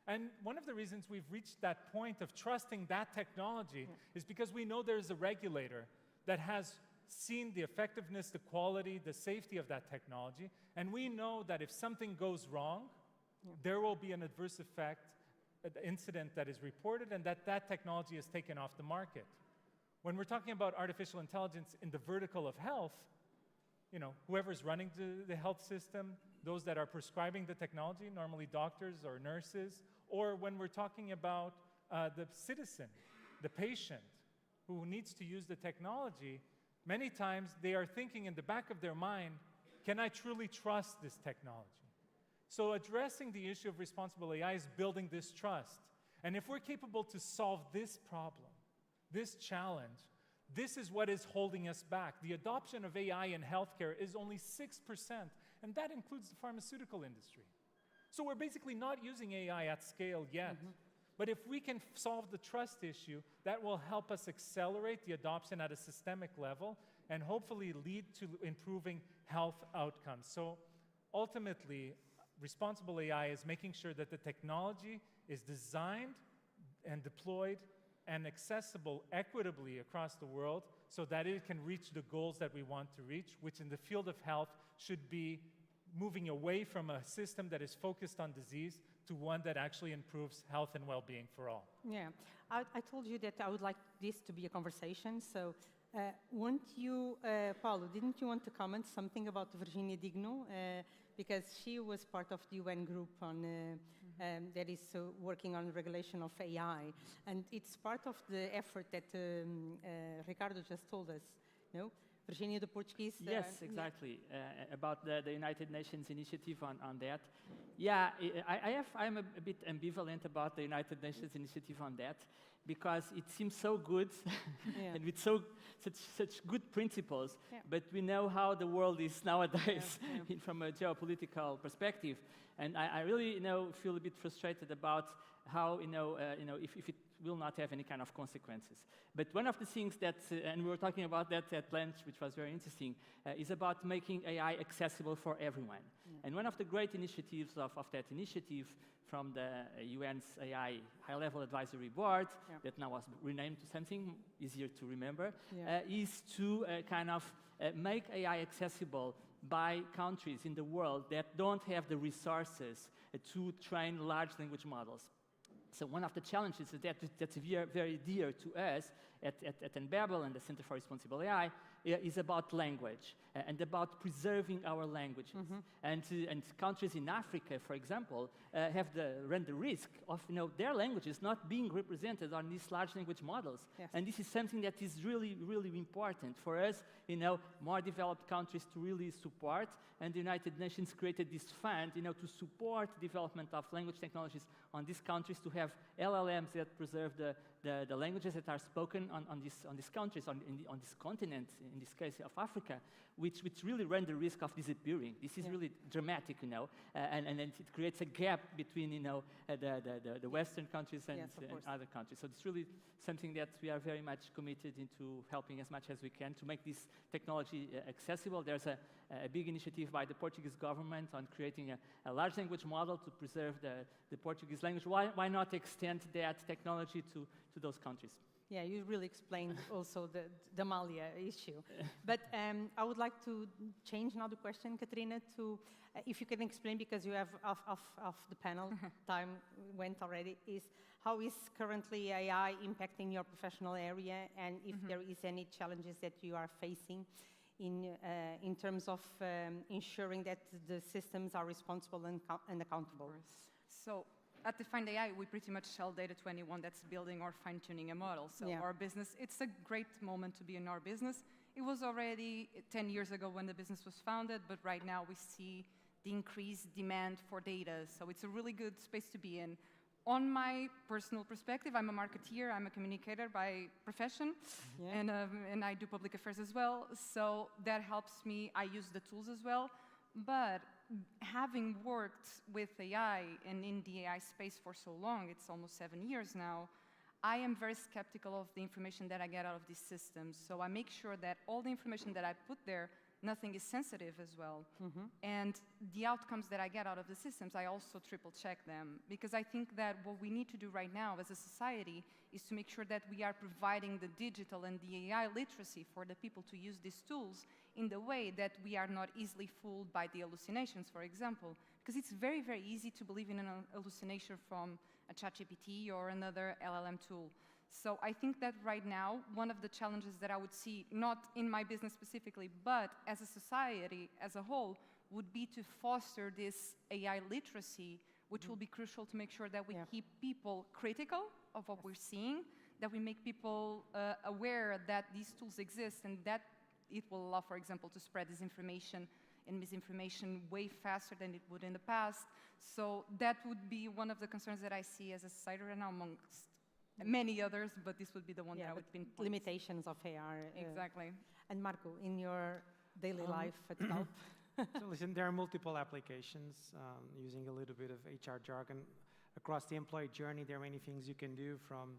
And one of the reasons we've reached that point of trusting that technology is because we know there's a regulator that has seen the effectiveness, the quality, the safety of that technology, and we know that if something goes wrong, there will be an adverse effect, an incident that is reported, and that technology is taken off the market. When we're talking about artificial intelligence in the vertical of health, you know, whoever's running the health system, those that are prescribing the technology, normally doctors or nurses, or when we're talking about the citizen, the patient, who needs to use the technology, many times they are thinking in the back of their mind, can I truly trust this technology? So addressing the issue of responsible AI is building this trust. And if we're capable to solve this problem, this challenge, this is what is holding us back. The adoption of AI in healthcare is only 6%, and that includes the pharmaceutical industry. So we're basically not using AI at scale yet. But if we can solve the trust issue, that will help us accelerate the adoption at a systemic level and hopefully lead to improving health outcomes. So ultimately, responsible AI is making sure that the technology is designed and deployed and accessible equitably across the world so that it can reach the goals that we want to reach, which in the field of health should be moving away from a system that is focused on disease to one that actually improves health and well-being for all. Yeah, I told you that I would like this to be a conversation, so Won't you, Paulo, didn't you want to comment something about Virginia Digno? Because she was part of the UN group on, that is working on regulation of AI. And it's part of the effort that Ricardo just told us, no? Virginia, the Portuguese... Yes, exactly. About the United Nations initiative on that. Yeah, I'm a bit ambivalent about the United Nations initiative on that, because it seems so good and with such good principles, but we know how the world is nowadays from a geopolitical perspective. And I really feel a bit frustrated about how, if it will not have any kind of consequences. But one of the things that, and we were talking about that at lunch, which was very interesting, is about making AI accessible for everyone. And one of the great initiatives of that initiative from the UN's AI High-Level Advisory Board, that now was renamed to something easier to remember, is to kind of make AI accessible by countries in the world that don't have the resources to train large language models. So one of the challenges that's very dear to us at NBabel and the Center for Responsible AI is about language and about preserving our languages. And countries in Africa, for example, run the risk of their languages not being represented on these large language models. And this is something that is really, really important for us, more developed countries to really support. And the United Nations created this fund, to support development of language technologies on these countries, to have LLMs that preserve the languages that are spoken on these countries, on this continent, in this case of Africa, which really run the risk of disappearing. This is really dramatic, and it creates a gap between, the Western countries and other countries. So it's really something that we are very much committed into helping as much as we can to make this technology accessible. There's a big initiative by the Portuguese government on creating a large language model to preserve the Portuguese language. Why not extend that technology to those countries? Yeah, you really explained also the Malia issue. But I would like to change now the question, Katrina, to if you can explain, because you have off the panel, time went already, is how is currently AI impacting your professional area, and if there is any challenges that you are facing in terms of ensuring that the systems are responsible and accountable. So at Defined AI, we pretty much sell data to anyone that's building or fine-tuning a model. So our business, it's a great moment to be in our business. It was already 10 years ago when the business was founded, but right now we see the increased demand for data. So it's a really good space to be in. On my personal perspective, I'm a marketeer, I'm a communicator by profession, and I do public affairs as well. So that helps me. I use the tools as well. But having worked with AI and in the AI space for so long, it's almost 7 years now, I am very skeptical of the information that I get out of these systems. So I make sure that all the information that I put there, nothing is sensitive as well. And the outcomes that I get out of the systems, I also triple check them. Because I think that what we need to do right now as a society is to make sure that we are providing the digital and the AI literacy for the people to use these tools in the way that we are not easily fooled by the hallucinations, for example. Because it's very, very easy to believe in an hallucination from a ChatGPT or another LLM tool. So I think that right now, one of the challenges that I would see, not in my business specifically, but as a society as a whole, would be to foster this AI literacy, which will be crucial to make sure that we keep people critical of what we're seeing, that we make people aware that these tools exist, and that it will allow, for example, to spread disinformation and misinformation way faster than it would in the past. So that would be one of the concerns that I see as a society right now, amongst many others, but this would be the one that I would pinpoint. Limitations of AI. Exactly. And Marco, in your daily life at Galp? So listen, there are multiple applications, using a little bit of HR jargon. Across the employee journey, there are many things you can do, from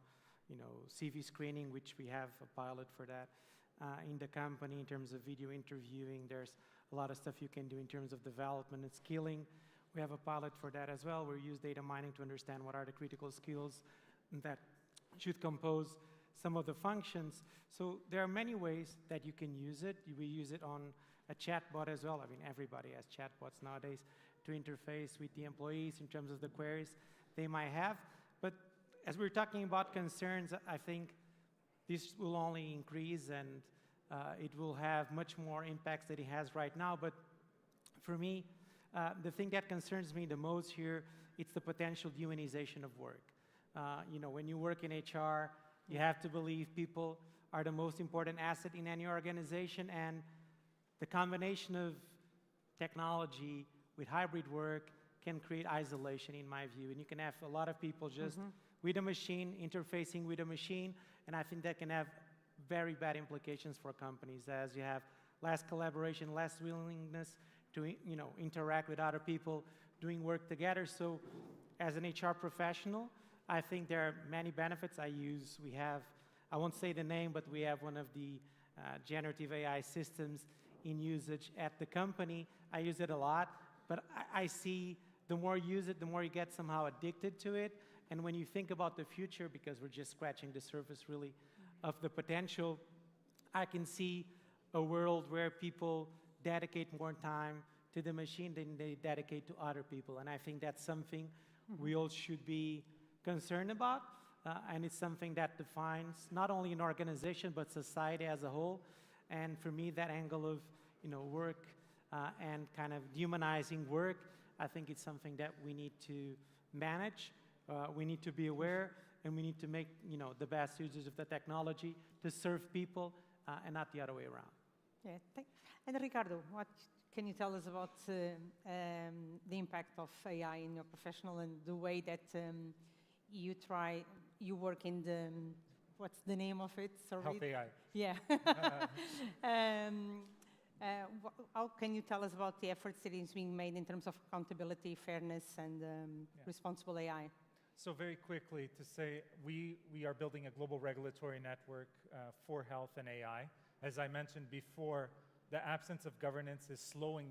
CV screening, which we have a pilot for that. In the company, in terms of video interviewing, there's a lot of stuff you can do in terms of development and skilling. We have a pilot for that as well. We use data mining to understand what are the critical skills that should compose some of the functions. So there are many ways that you can use it. We use it on a chatbot as well. I mean, everybody has chatbots nowadays to interface with the employees in terms of the queries they might have. But as we're talking about concerns, I think this will only increase, and it will have much more impacts than it has right now. But for me, the thing that concerns me the most here, it's the potential humanization of work. You know, when you work in HR, you have to believe people are the most important asset in any organization, and the combination of technology with hybrid work can create isolation, in my view. And you can have a lot of people just with a machine, interfacing with a machine, and I think that can have very bad implications for companies, as you have less collaboration, less willingness to interact with other people, doing work together. So as an HR professional, I think there are many benefits. We have, I won't say the name, but we have one of the generative AI systems in usage at the company. I use it a lot, but I see the more you use it, the more you get somehow addicted to it. And when you think about the future, because we're just scratching the surface really of the potential, I can see a world where people dedicate more time to the machine than they dedicate to other people. And I think that's something we all should be concerned about. And it's something that defines not only an organization, but society as a whole. And for me, that angle of work and kind of humanizing work, I think it's something that we need to manage. We need to be aware, and we need to make the best uses of the technology to serve people and not the other way around. Yeah, and Ricardo, what can you tell us about the impact of AI in your professional and the way that you work in the, what's the name of it? Sorry. Health AI. Yeah. How can you tell us about the efforts that is being made in terms of accountability, fairness, and responsible AI? So very quickly to say, we are building a global regulatory network for health and AI. As I mentioned before, the absence of governance is slowing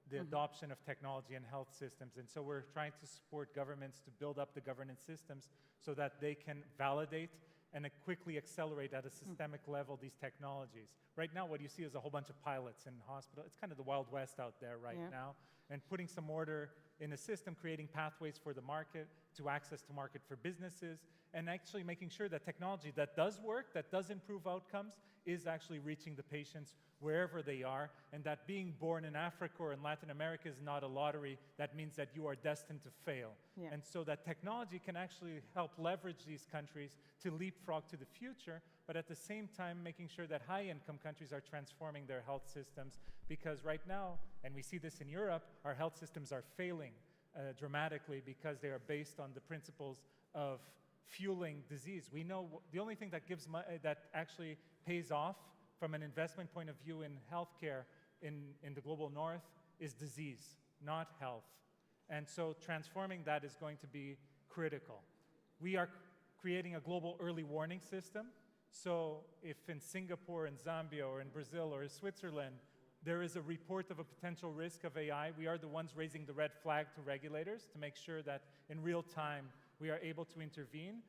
the adoption of technology in health systems. And so we're trying to support governments to build up the governance systems so that they can validate and quickly accelerate at a systemic level these technologies. Right now, what you see is a whole bunch of pilots in hospitals. It's kind of the Wild West out there right now. And putting some order in the system, creating pathways for the market, to access to market for businesses, and actually making sure that technology that does work, that does improve outcomes, is actually reaching the patients wherever they are, and that being born in Africa or in Latin America is not a lottery. That means that you are destined to fail. Yeah. And so that technology can actually help leverage these countries to leapfrog to the future, but at the same time making sure that high-income countries are transforming their health systems, because right now, and we see this in Europe, our health systems are failing dramatically because they are based on the principles of fueling disease. We know the only thing that that actually pays off from an investment point of view in healthcare in the global north is disease, not health. And so transforming that is going to be critical. We are creating a global early warning system. So if in Singapore, in Zambia, or in Brazil, or in Switzerland, there is a report of a potential risk of AI, we are the ones raising the red flag to regulators to make sure that in real time we are able to intervene.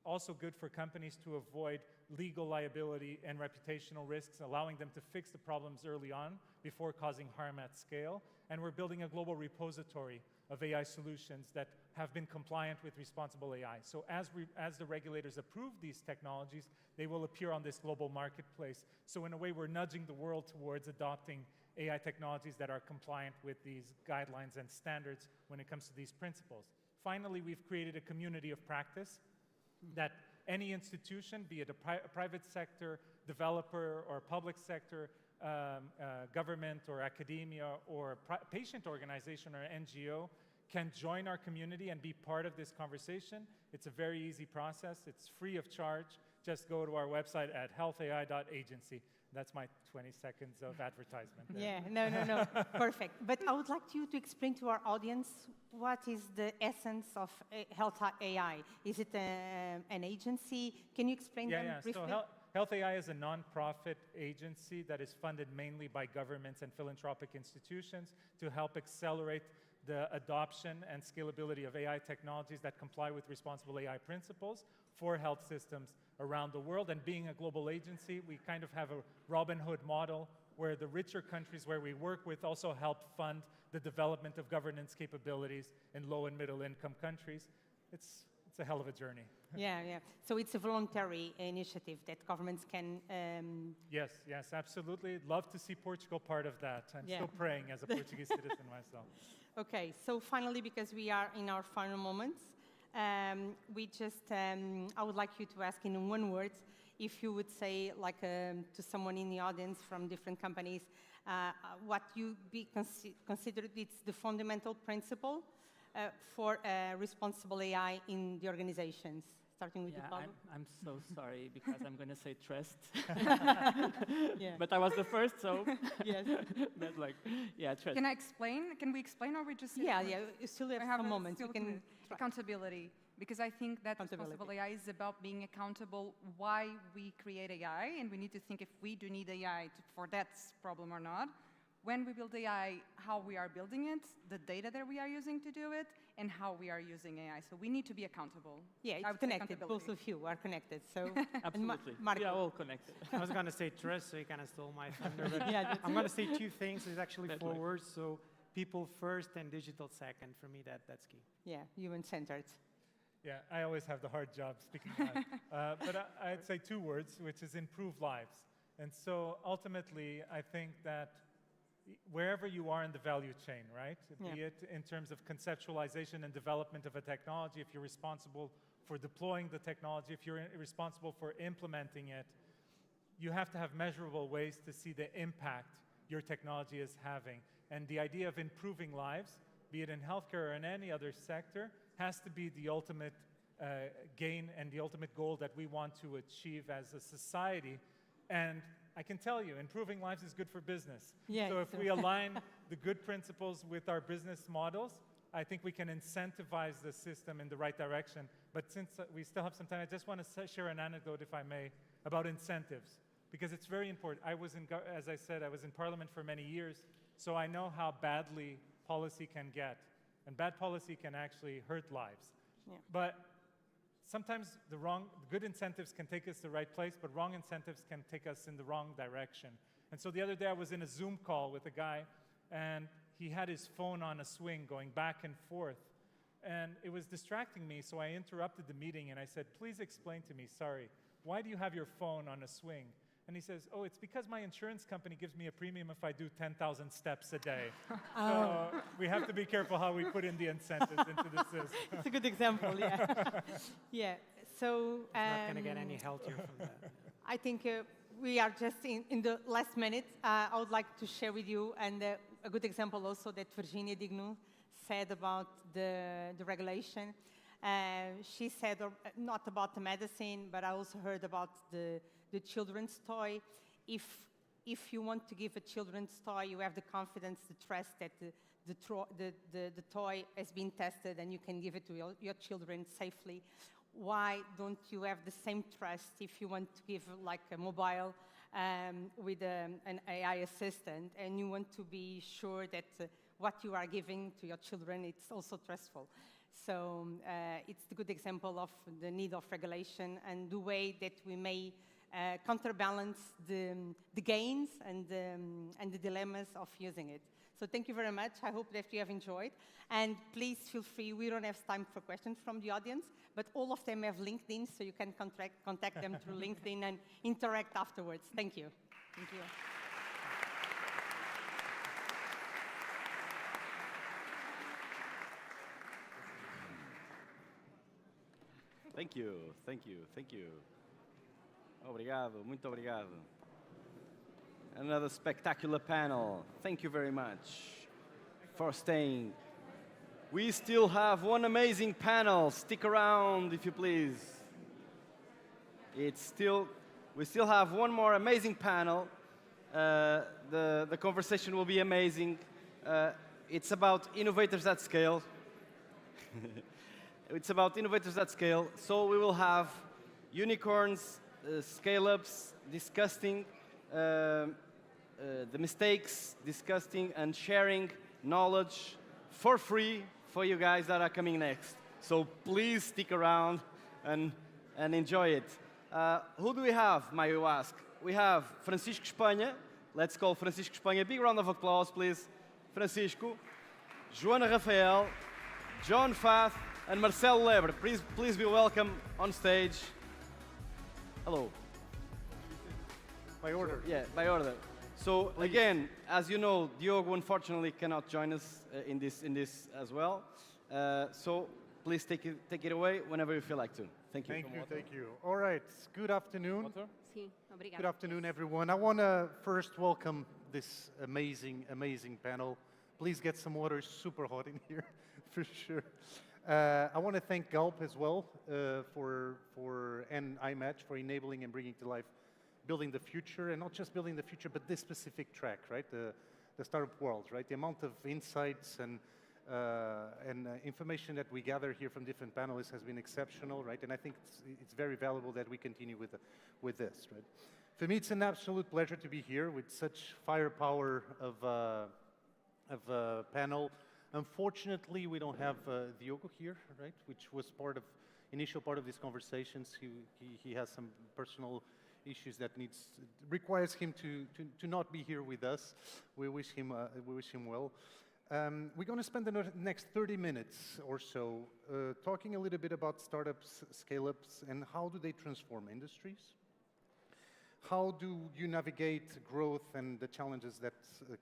Also good for companies to avoid legal liability and reputational risks, allowing them to fix the problems early on before causing harm at scale. And we're building a global repository of AI solutions that have been compliant with responsible AI. So as the regulators approve these technologies, they will appear on this global marketplace. So in a way, we're nudging the world towards adopting AI technologies that are compliant with these guidelines and standards when it comes to these principles. Finally, we've created a community of practice that any institution, be it a private sector developer or public sector, government or academia or patient organization or NGO, can join our community and be part of this conversation. It's a very easy process. It's free of charge. Just go to our website at healthai.agency. That's my 20 seconds of advertisement there. Yeah, no, perfect. But I would like you to explain to our audience what is the essence of Health AI. Is it an agency? Can you explain them briefly? So Health AI is a non-profit agency that is funded mainly by governments and philanthropic institutions to help accelerate the adoption and scalability of AI technologies that comply with responsible AI principles for health systems around the world. And being a global agency, we kind of have a Robin Hood model where the richer countries where we work with also help fund the development of governance capabilities in low and middle income countries. It's it's a hell of a journey. Yeah, yeah. So it's a voluntary initiative that governments can. Yes, yes, absolutely. Love to see Portugal part of that. I'm Yeah. still praying as a Portuguese citizen myself. Okay, so finally, because we are in our final moments, I would like you to ask in one word if you would say, like, to someone in the audience from different companies, what you considered it's the fundamental principle for responsible AI in the organizations. Starting with you, Yeah, Pablo. I'm so sorry because I'm going to say trust. Yeah. But I was the first, so. Yes. But like, yeah, trust. Can I explain? Can we explain or we just? Yeah, yeah. You still have some moments. You still can minute. Accountability, because I think that responsible AI is about being accountable why we create AI, and we need to think if we do need AI for that problem or not. When we build AI, how we are building it, the data that we are using to do it, and how we are using AI. So we need to be accountable. Yeah, it's connected. Both of you are connected. So Absolutely. Marco. We are all connected. I was going to say trust, so you kind of stole my thunder. But Yeah, I'm going to say two things. There's actually That four way. words. So people first and digital second. For me, that's key. Yeah, human-centered. Yeah, I always have the hard job speaking live. But I'd say two words, which is improve lives. And so ultimately, I think that wherever you are in the value chain, right? Yeah. Be it in terms of conceptualization and development of a technology, if you're responsible for deploying the technology, if you're responsible for implementing it, you have to have measurable ways to see the impact your technology is having. And the idea of improving lives, be it in healthcare or in any other sector, has to be the ultimate gain and the ultimate goal that we want to achieve as a society. And I can tell you, improving lives is good for business. Yeah, so if we align the good principles with our business models, I think we can incentivize the system in the right direction. But since we still have some time, I just want to share an anecdote, if I may, about incentives, because it's very important. As I said, I was in Parliament for many years, so I know how badly policy can get. And bad policy can actually hurt lives. Yeah. But sometimes the good incentives can take us to the right place, but wrong incentives can take us in the wrong direction. And so the other day I was in a Zoom call with a guy, and he had his phone on a swing going back and forth. And it was distracting me, so I interrupted the meeting and I said, please explain to me, sorry, why do you have your phone on a swing? And he says, oh, it's because my insurance company gives me a premium if I do 10,000 steps a day. So we have to be careful how we put in the incentives into the system. It's a good example, yeah. Yeah, so... It's not going to get any healthier from that. I think we are just in the last minute. I would like to share with you, and a good example also that Virginia Dignou said about the regulation. She said, not about the medicine, but I also heard about the children's toy. If you want to give a children's toy, you have the confidence, the trust that the toy has been tested and you can give it to your children safely. Why don't you have the same trust if you want to give like a mobile with an AI assistant and you want to be sure that what you are giving to your children, it's also trustful. So it's a good example of the need of regulation and the way that we may counterbalance the gains and the dilemmas of using it. So thank you very much. I hope that you have enjoyed. And please feel free. We don't have time for questions from the audience, but all of them have LinkedIn, so you can contact them through LinkedIn and interact afterwards. Thank you. Thank you. Thank you, thank you, thank you. Obrigado, muito obrigado. Another spectacular panel. Thank you very much for staying. We still have one amazing panel. Stick around, if you please. We still have one more amazing panel. The conversation will be amazing. It's about innovators at scale. It's about innovators at scale. So we will have unicorns, scale-ups discussing the mistakes, discussing and sharing knowledge for free for you guys that are coming next. So please stick around and enjoy it. Who do we have, might you ask? We have Francisco Espanha. Let's call Francisco Espanha. Big round of applause, please. Francisco, Joana Rafael, John Fath, and Marcelo Lebre. Please be welcome on stage. Hello. By order. Yeah, by order. So again, as you know, Diogo unfortunately cannot join us in this as well. So please take it away whenever you feel like to. Thank you. Thank you. All right, good afternoon. Sim, obrigada. Good afternoon, everyone. I want to first welcome this amazing panel. Please get some water, it's super hot in here, for sure. I want to thank Galp as well and iMatch for enabling and bringing to life building the future, and not just building the future, but this specific track, right? The startup world, right? The amount of insights and information that we gather here from different panelists has been exceptional, right? And I think it's very valuable that we continue with this, right? For me, it's an absolute pleasure to be here with such firepower of a panel. Unfortunately, we don't have Diogo here, right? Which was initial part of these conversations. He has some personal issues that requires him to not be here with us. We wish him well. We're going to spend the next 30 minutes or so talking a little bit about startups, scale-ups, and how do they transform industries? How do you navigate growth and the challenges that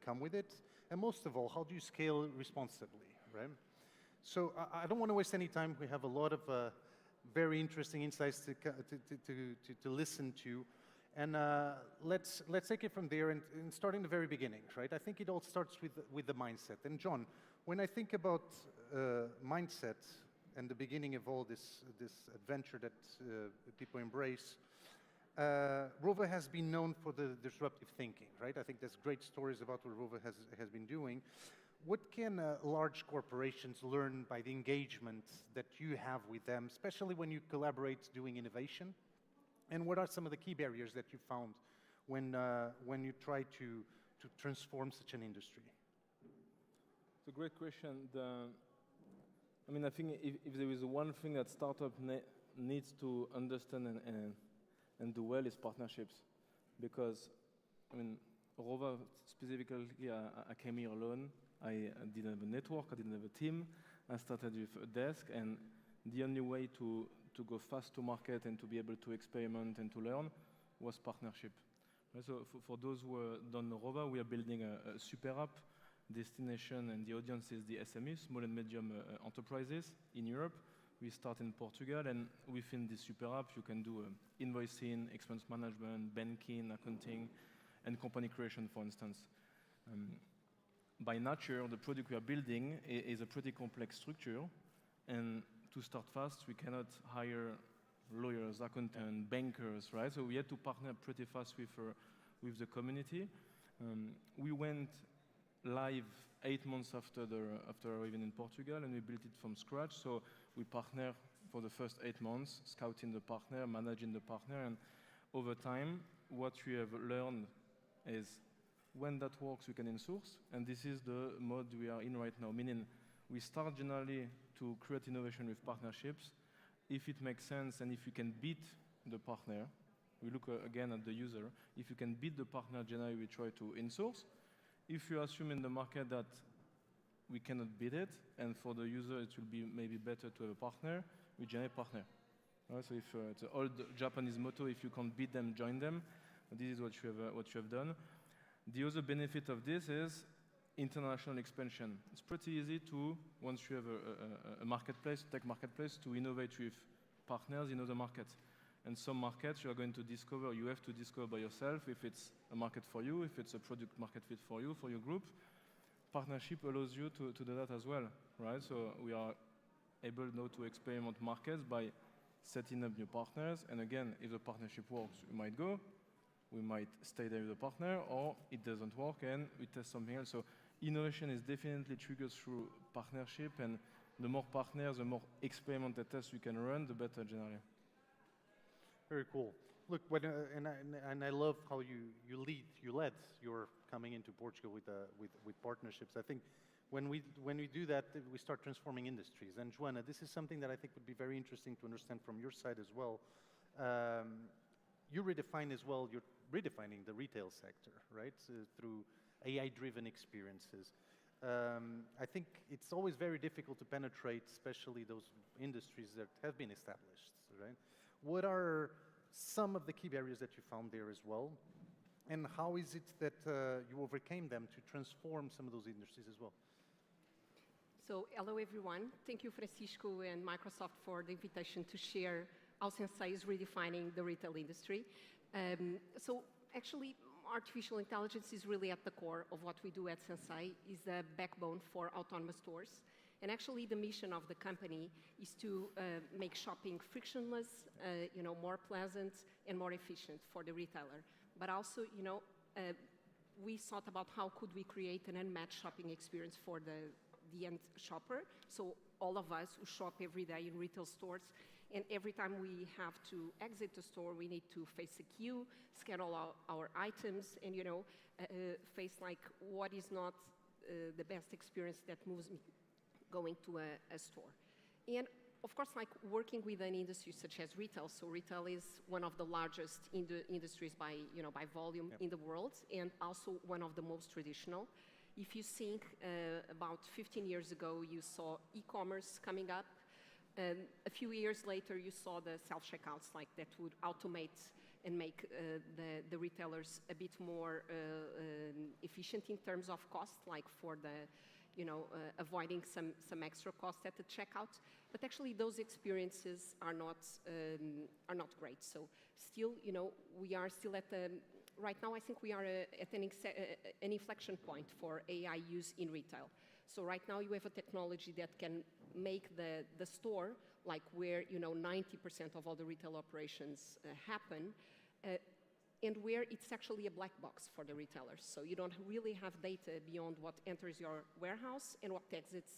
come with it? And most of all, how do you scale responsibly, right? So I don't want to waste any time. We have a lot of very interesting insights to listen to. And let's take it from there and starting the very beginning, right? I think it all starts with the mindset. And John, when I think about mindset and the beginning of all this adventure that people embrace, Rover has been known for the disruptive thinking, right? I think there's great stories about what Rover has been doing. What can large corporations learn by the engagement that you have with them, especially when you collaborate doing innovation? And what are some of the key barriers that you found when you try to transform such an industry? It's a great question. I think if there is one thing that startup needs to understand and do well is partnerships, because Rover specifically, I came here alone. I didn't have a network, I didn't have a team. I started with a desk, and the only way to go fast to market and to be able to experiment and to learn was partnership. So for those who don't know Rover, we are building a super app. Destination and the audience is the SMEs, small and medium enterprises in Europe. We start in Portugal, and within this super app, you can do invoicing, expense management, banking, accounting, and company creation, for instance. By nature, the product we are building is a pretty complex structure, and to start fast, we cannot hire lawyers, accountants, bankers, right? So we had to partner pretty fast with the community. We went live 8 months after arriving in Portugal, and we built it from scratch. So we partner for the first 8 months, scouting the partner, managing the partner, and over time, what we have learned is when that works, we can in-source, and this is the mode we are in right now, meaning we start generally to create innovation with partnerships. If it makes sense and if you can beat the partner, we look again at the user. If you can beat the partner, generally we try to in-source. If you assume in the market that we cannot beat it, and for the user it will be maybe better to have a partner, we generally partner. So if it's an old Japanese motto, if you can't beat them, join them. This is what you have done. The other benefit of this is international expansion. It's pretty easy to, once you have a marketplace, tech marketplace, to innovate with partners in other markets. And some markets you are going to discover, you have to discover by yourself if it's a market for you, if it's a product market fit for you, for your group. Partnership allows you to do that as well, right? So we are able now to experiment markets by setting up new partners. And again, if the partnership works, we might go. We might stay there with the partner, or it doesn't work and we test something else. So innovation is definitely triggered through partnership, and the more partners, the more experimental tests we can run, the better generally. Very cool. Look, and I love how you led your coming into Portugal with partnerships. I think when we do that, we start transforming industries. And Joanna, this is something that I think would be very interesting to understand from your side as well. You're redefining the retail sector, right? Through AI-driven experiences. I think it's always very difficult to penetrate, especially those industries that have been established, right? What are some of the key barriers that you found there as well? And how is it that you overcame them to transform some of those industries as well? So, hello everyone. Thank you, Francisco and Microsoft, for the invitation to share how Sensei is redefining the retail industry. So, actually, artificial intelligence is really at the core of what we do at Sensei, is the backbone for autonomous stores. And actually, the mission of the company is to make shopping frictionless, more pleasant and more efficient for the retailer. But also, we thought about how could we create an unmatched shopping experience for the end shopper. So all of us who shop every day in retail stores, and every time we have to exit the store, we need to face a queue, scan all our items, and face like what is not the best experience that moves me going to a store. And of course, like working with an industry such as retail. So retail is one of the largest industries by volume in the world, and also one of the most traditional. If you think about 15 years ago, you saw e-commerce coming up. A few years later, you saw the self-checkouts like that would automate and make the retailers a bit more efficient in terms of cost, like for the avoiding some extra cost at the checkout. But actually, those experiences are not great. So still, we are still at the right now. I think we are at an inflection point for AI use in retail. So right now, you have a technology that can make the store like where 90% of all the retail operations happen. And where it's actually a black box for the retailers. So you don't really have data beyond what enters your warehouse and what exits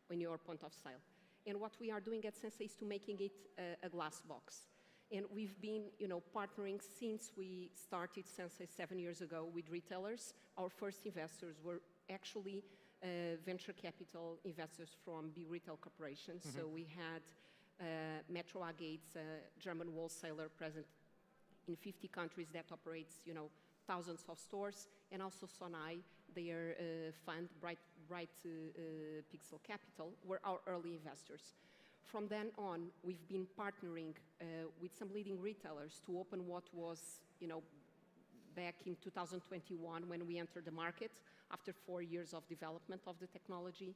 in your point of sale. And what we are doing at Sensei is to making it a glass box. And we've been, partnering since we started Sensei 7 years ago with retailers. Our first investors were actually venture capital investors from big retail corporations. Mm-hmm. So we had Metro AG, it's a German wholesaler present in 50 countries that operates, thousands of stores, and also Sonai, their fund, Bright Pixel Capital, were our early investors. From then on, we've been partnering with some leading retailers to open what was, back in 2021 when we entered the market, after 4 years of development of the technology.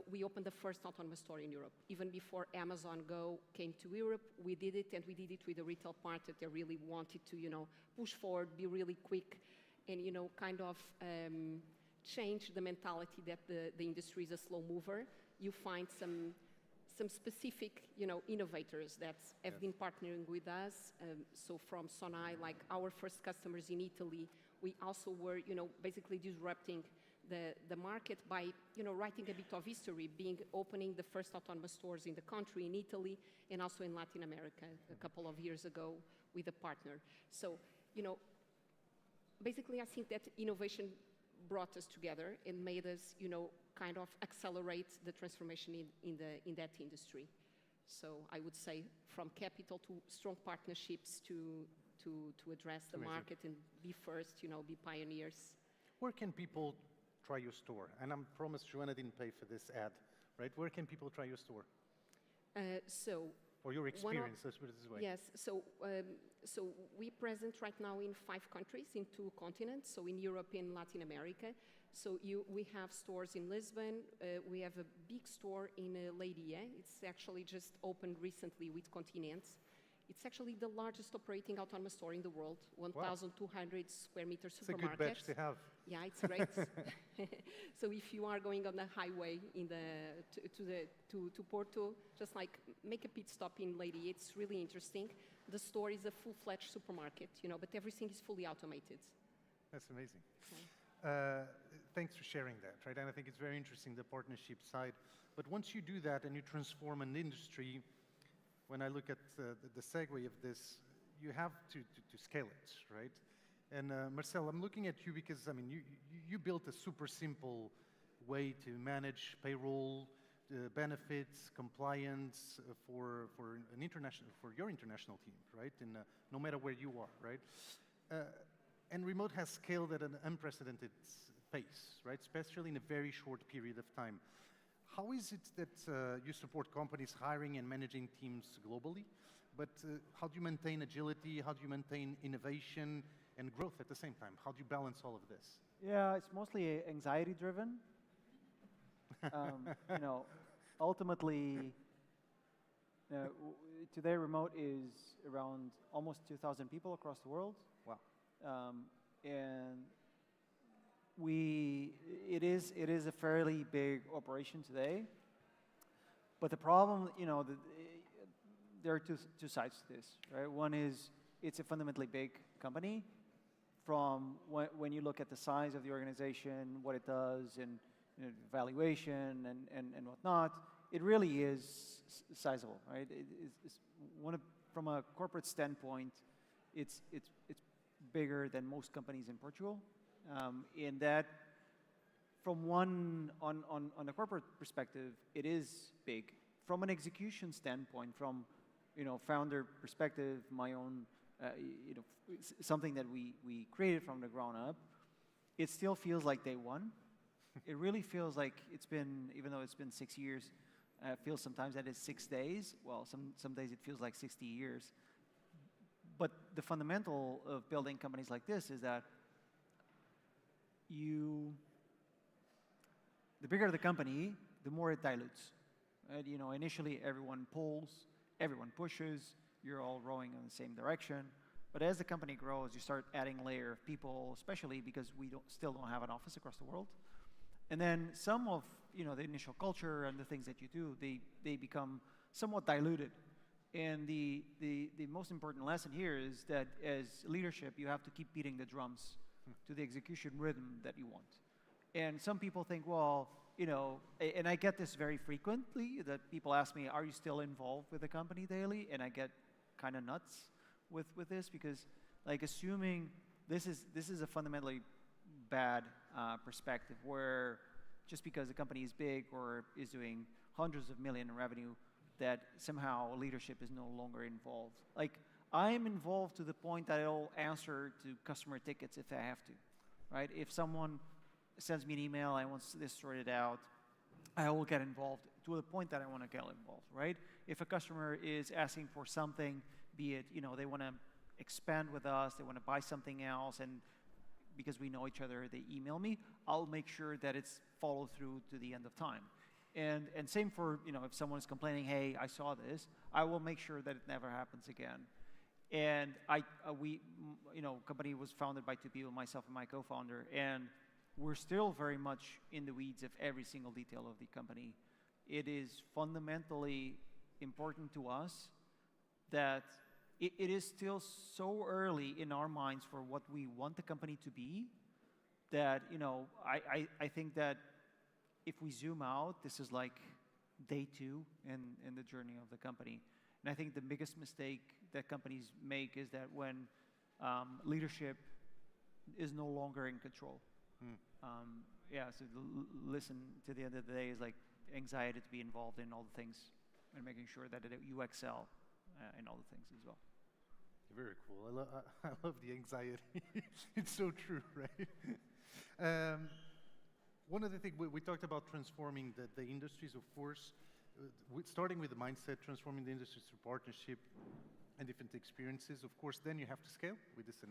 We opened the first autonomous store in Europe. Even before Amazon Go came to Europe, we did it, and we did it with a retail partner that really wanted to, push forward, be really quick, and, kind of change the mentality that the industry is a slow mover. You find some specific, innovators that have been partnering with us. So from Sonai, like our first customers in Italy, we also were, basically disrupting the market by, writing a bit of history, opening the first autonomous stores in the country, in Italy, and also in Latin America a couple of years ago with a partner. So, basically I think that innovation brought us together and made us, kind of accelerate the transformation in that industry. So I would say from capital to strong partnerships to address the market and be first, be pioneers. Where can people try your store? And I promise Joanna didn't pay for this ad, right? Where can people try your store? Or your experience, let's put it this way. Yes, so we're present right now in 5 countries, in 2 continents, so in Europe and Latin America. So we have stores in Lisbon, we have a big store in Leiria. It's actually just opened recently with Continents. It's actually the largest operating autonomous store in the world, 1,200 square meter supermarket. It's a good batch to have. Yeah, it's great. So if you are going on the highway to Porto, just like make a pit stop in Leiria. It's really interesting. The store is a full-fledged supermarket, but everything is fully automated. That's amazing. Okay. Thanks for sharing that, right? And I think it's very interesting, the partnership side. But once you do that and you transform an industry, when I look at the segue of this, you have to scale it, right? And Marcel, I'm looking at you because, I mean, you built a super simple way to manage payroll, benefits, compliance for your international team, right? And no matter where you are, right? And remote has scaled at an unprecedented pace, right? Especially in a very short period of time. How is it that you support companies hiring and managing teams globally? But how do you maintain agility? How do you maintain innovation and growth at the same time? How do you balance all of this? Yeah, it's mostly anxiety driven. You know, ultimately, today remote is around almost 2,000 people across the world. Wow. And it is a fairly big operation today. But the problem, you know, there are two sides to this, right? One is it's a fundamentally big company. From when you look at the size of the organization, what it does, and you know, valuation and whatnot, it really is sizable, right? It's from a corporate standpoint, it's bigger than most companies in Portugal. In that, from on a corporate perspective, it is big. From an execution standpoint, from you know founder perspective, my own you know something that we created from the ground up, it still feels like day one. It really feels like it's been, even though it's been 6 years, it feels sometimes that it's 6 days. Well, some days it feels like 60 years. But the fundamental of building companies like this is that the bigger the company, the more it dilutes. Right? You know, initially everyone pulls, everyone pushes, you're all rowing in the same direction. But as the company grows, you start adding layer of people, especially because we still don't have an office across the world. And then some of you know the initial culture and the things that you do, they become somewhat diluted. And the most important lesson here is that as leadership, you have to keep beating the drums to the execution rhythm that you want. And some people think, well, you know, and I get this very frequently, that people ask me, are you still involved with the company daily? And I get kind of nuts with this, because like assuming this is a fundamentally bad perspective, where just because a company is big or is doing hundreds of millions in revenue, that somehow leadership is no longer involved. Like, I'm involved to the point that I'll answer to customer tickets if I have to, right? If someone sends me an email, I want this sorted out, I will get involved to the point that I want to get involved, right? If a customer is asking for something, be it, you know, they want to expand with us, they want to buy something else, and because we know each other, they email me, I'll make sure that it's followed through to the end of time. And same for, you know, if someone is complaining, hey, I saw this, I will make sure that it never happens again. And you know, company was founded by 2 people, myself and my co-founder, and we're still very much in the weeds of every single detail of the company. It is fundamentally important to us that it is still so early in our minds for what we want the company to be, that, you know, I think that if we zoom out, this is like day 2 in the journey of the company. And I think the biggest mistake that companies make is that when leadership is no longer in control. Yeah, so listen, to the end of the day, is like anxiety to be involved in all the things and making sure that you excel in all the things as well. Very cool. I love the anxiety. It's so true, right? One other thing, we talked about transforming the industries, of course, starting with the mindset, transforming the industries through partnership and different experiences. Of course, then you have to scale with this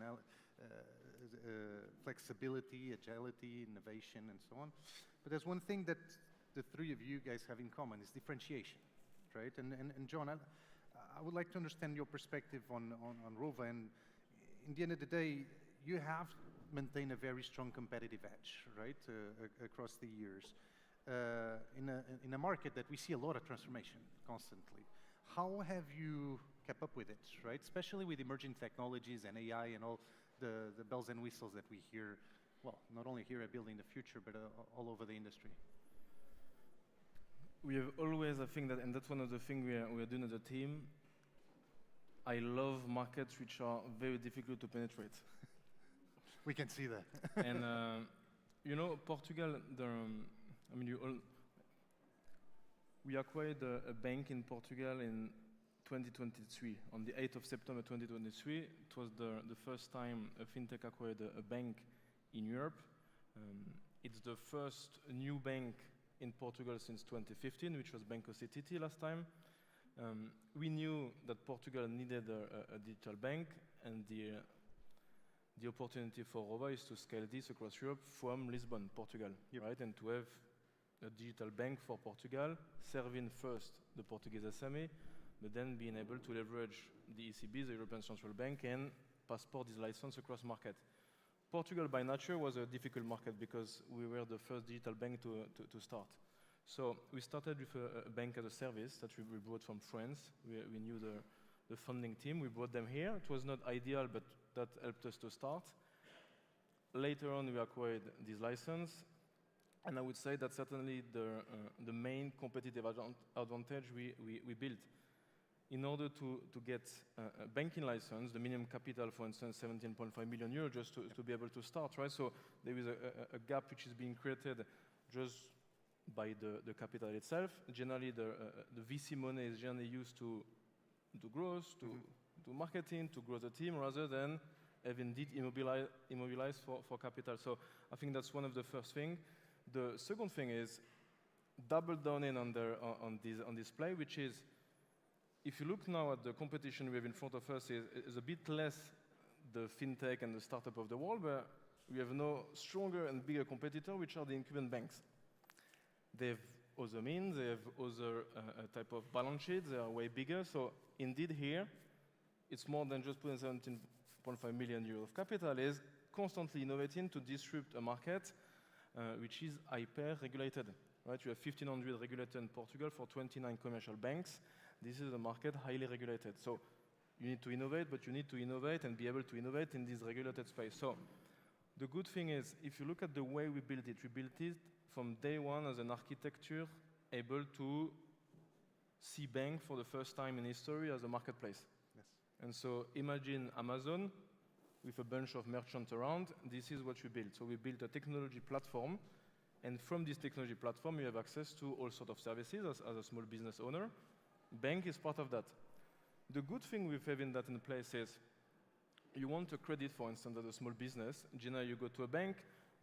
flexibility, agility, innovation, and so on. But there's one thing that the 3 of you guys have in common, is differentiation, right? And John, I would like to understand your perspective on Rova. And in the end of the day, you have maintained a very strong competitive edge, right, across the years, in a market that we see a lot of transformation constantly. How have you kept up with it, right? Especially with emerging technologies and AI and all the bells and whistles that we hear, well, not only here at Building the Future, but all over the industry. We have always, I think that, and that's one of the things we are doing as a team. I love markets which are very difficult to penetrate. We can see that. And you know, Portugal, I mean, we acquired a bank in Portugal in 2023. On the 8th of September 2023, it was the first time a fintech acquired a bank in Europe. It's the first new bank in Portugal since 2015, which was Banco CTT last time. We knew that Portugal needed a digital bank, and the opportunity for Rova is to scale this across Europe from Lisbon, Portugal, right? And to have a digital bank for Portugal, serving first the Portuguese SME, but then being able to leverage the ECB, the European Central Bank, and passport this license across market. Portugal, by nature, was a difficult market because we were the first digital bank to start. So we started with a bank as a service that we brought from France. We knew the funding team. We brought them here. It was not ideal, but that helped us to start. Later on, we acquired this license. And I would say that certainly the main competitive advantage we built. In order to get a banking license, the minimum capital, for instance, 17.5 million euros, just to be able to start, right? So there is a gap which is being created just by the capital itself. Generally, the VC money is generally used to growth, to marketing, to grow the team, rather than have indeed immobilized for capital. So I think that's one of the first things. The second thing is double down in on this play, which is, if you look now at the competition we have in front of us, is a bit less the fintech and the startup of the world, but we have no stronger and bigger competitor, which are the incumbent banks. They have other means, they have other type of balance sheets, they are way bigger. So indeed here, it's more than just putting 17.5 million euros of capital, is constantly innovating to disrupt a market which is hyper-regulated. Right? You have 1,500 regulators in Portugal for 29 commercial banks. This is a market highly regulated. So you need to innovate, but you need to innovate and be able to innovate in this regulated space. So the good thing is, if you look at the way we built it from day one as an architecture able to see bank for the first time in history as a marketplace. Yes. And so imagine Amazon with a bunch of merchants around. This is what we built. So we built a technology platform, and from this technology platform, you have access to all sorts of services as a small business owner. Bank is part of that. The good thing with having that in place is, you want a credit, for instance, as a small business. Generally, you go to a bank.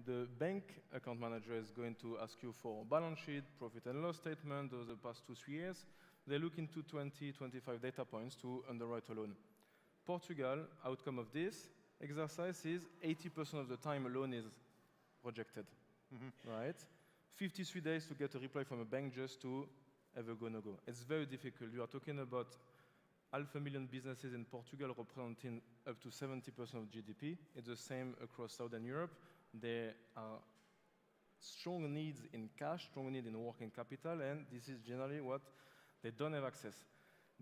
The bank account manager is going to ask you for balance sheet, profit and loss statement over the past 2-3 years. They look into 20, 25 data points to underwrite a loan. Portugal, outcome of this exercise is 80% of the time a loan is rejected, right? 53 days to get a reply from a bank just to have a go, no go. It's very difficult. You are talking about 500,000 businesses in Portugal representing up to 70% of GDP. It's the same across Southern Europe. There are strong needs in cash, strong need in working capital, and this is generally what they don't have access.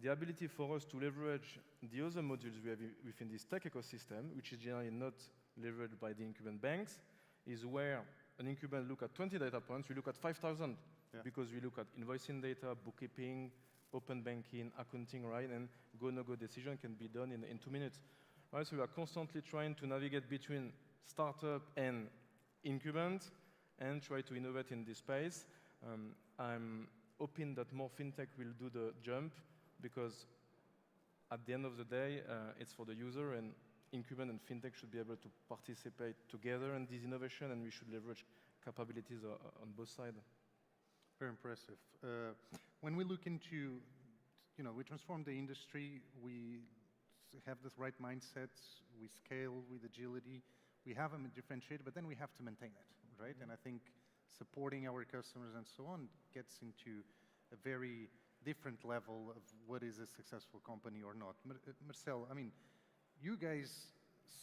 The ability for us to leverage the other modules we have within this tech ecosystem, which is generally not leveraged by the incumbent banks, is where an incumbent look at 20 data points, we look at 5,000, because we look at invoicing data, bookkeeping, open banking, accounting, right? And go, no-go decision can be done in 2 minutes. Right? So we are constantly trying to navigate between startup and incumbent and try to innovate in this space. I'm hoping that more fintech will do the jump, because at the end of the day, it's for the user, and incumbent and fintech should be able to participate together in this innovation, and we should leverage capabilities on both sides. Very impressive. When we look into, we transform the industry, we have the right mindsets, we scale with agility, we have them differentiated, but then we have to maintain it, right? And I think supporting our customers and so on gets into a very different level of what is a successful company or not. Marcel, I mean, you guys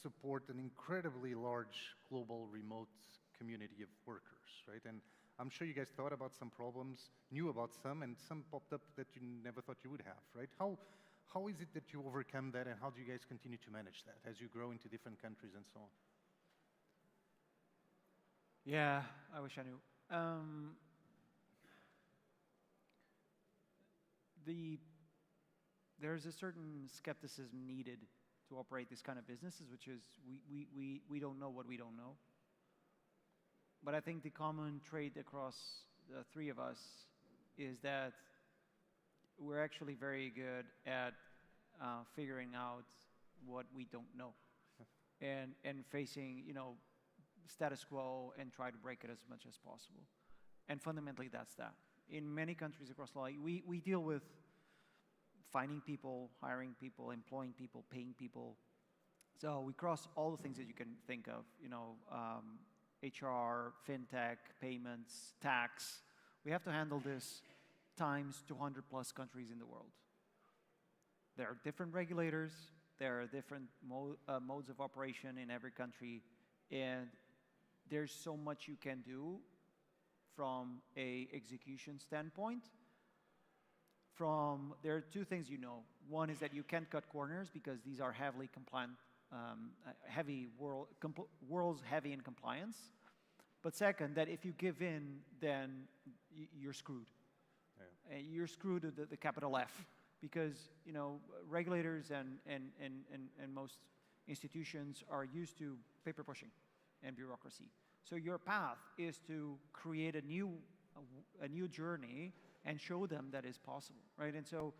support an incredibly large global remote community of workers, right? And I'm sure you guys thought about some problems, knew about some, and some popped up that you never thought you would have, right? How is it that you overcome that, and how do you guys continue to manage that as you grow into different countries and so on? Yeah, I wish I knew. There's a certain skepticism needed to operate this kind of businesses, which is we don't know what we don't know. But I think the common trait across the three of us is that we're actually very good at figuring out what we don't know, and facing status quo and try to break it as much as possible. And fundamentally, that's that. In many countries across the world, we deal with finding people, hiring people, employing people, paying people. So we cross all the things that you can think of, HR, fintech, payments, tax. We have to handle this times 200 plus countries in the world. There are different regulators, there are different modes of operation in every country, and there's so much you can do from a execution standpoint. There are two things you know. One is that you can't cut corners because these are heavily compliant, world's heavy in compliance. But second, that if you give in, then you're screwed. Yeah. You're screwed with the capital F, because regulators and most institutions are used to paper pushing and bureaucracy. So your path is to create a new journey and show them that is possible, right? And so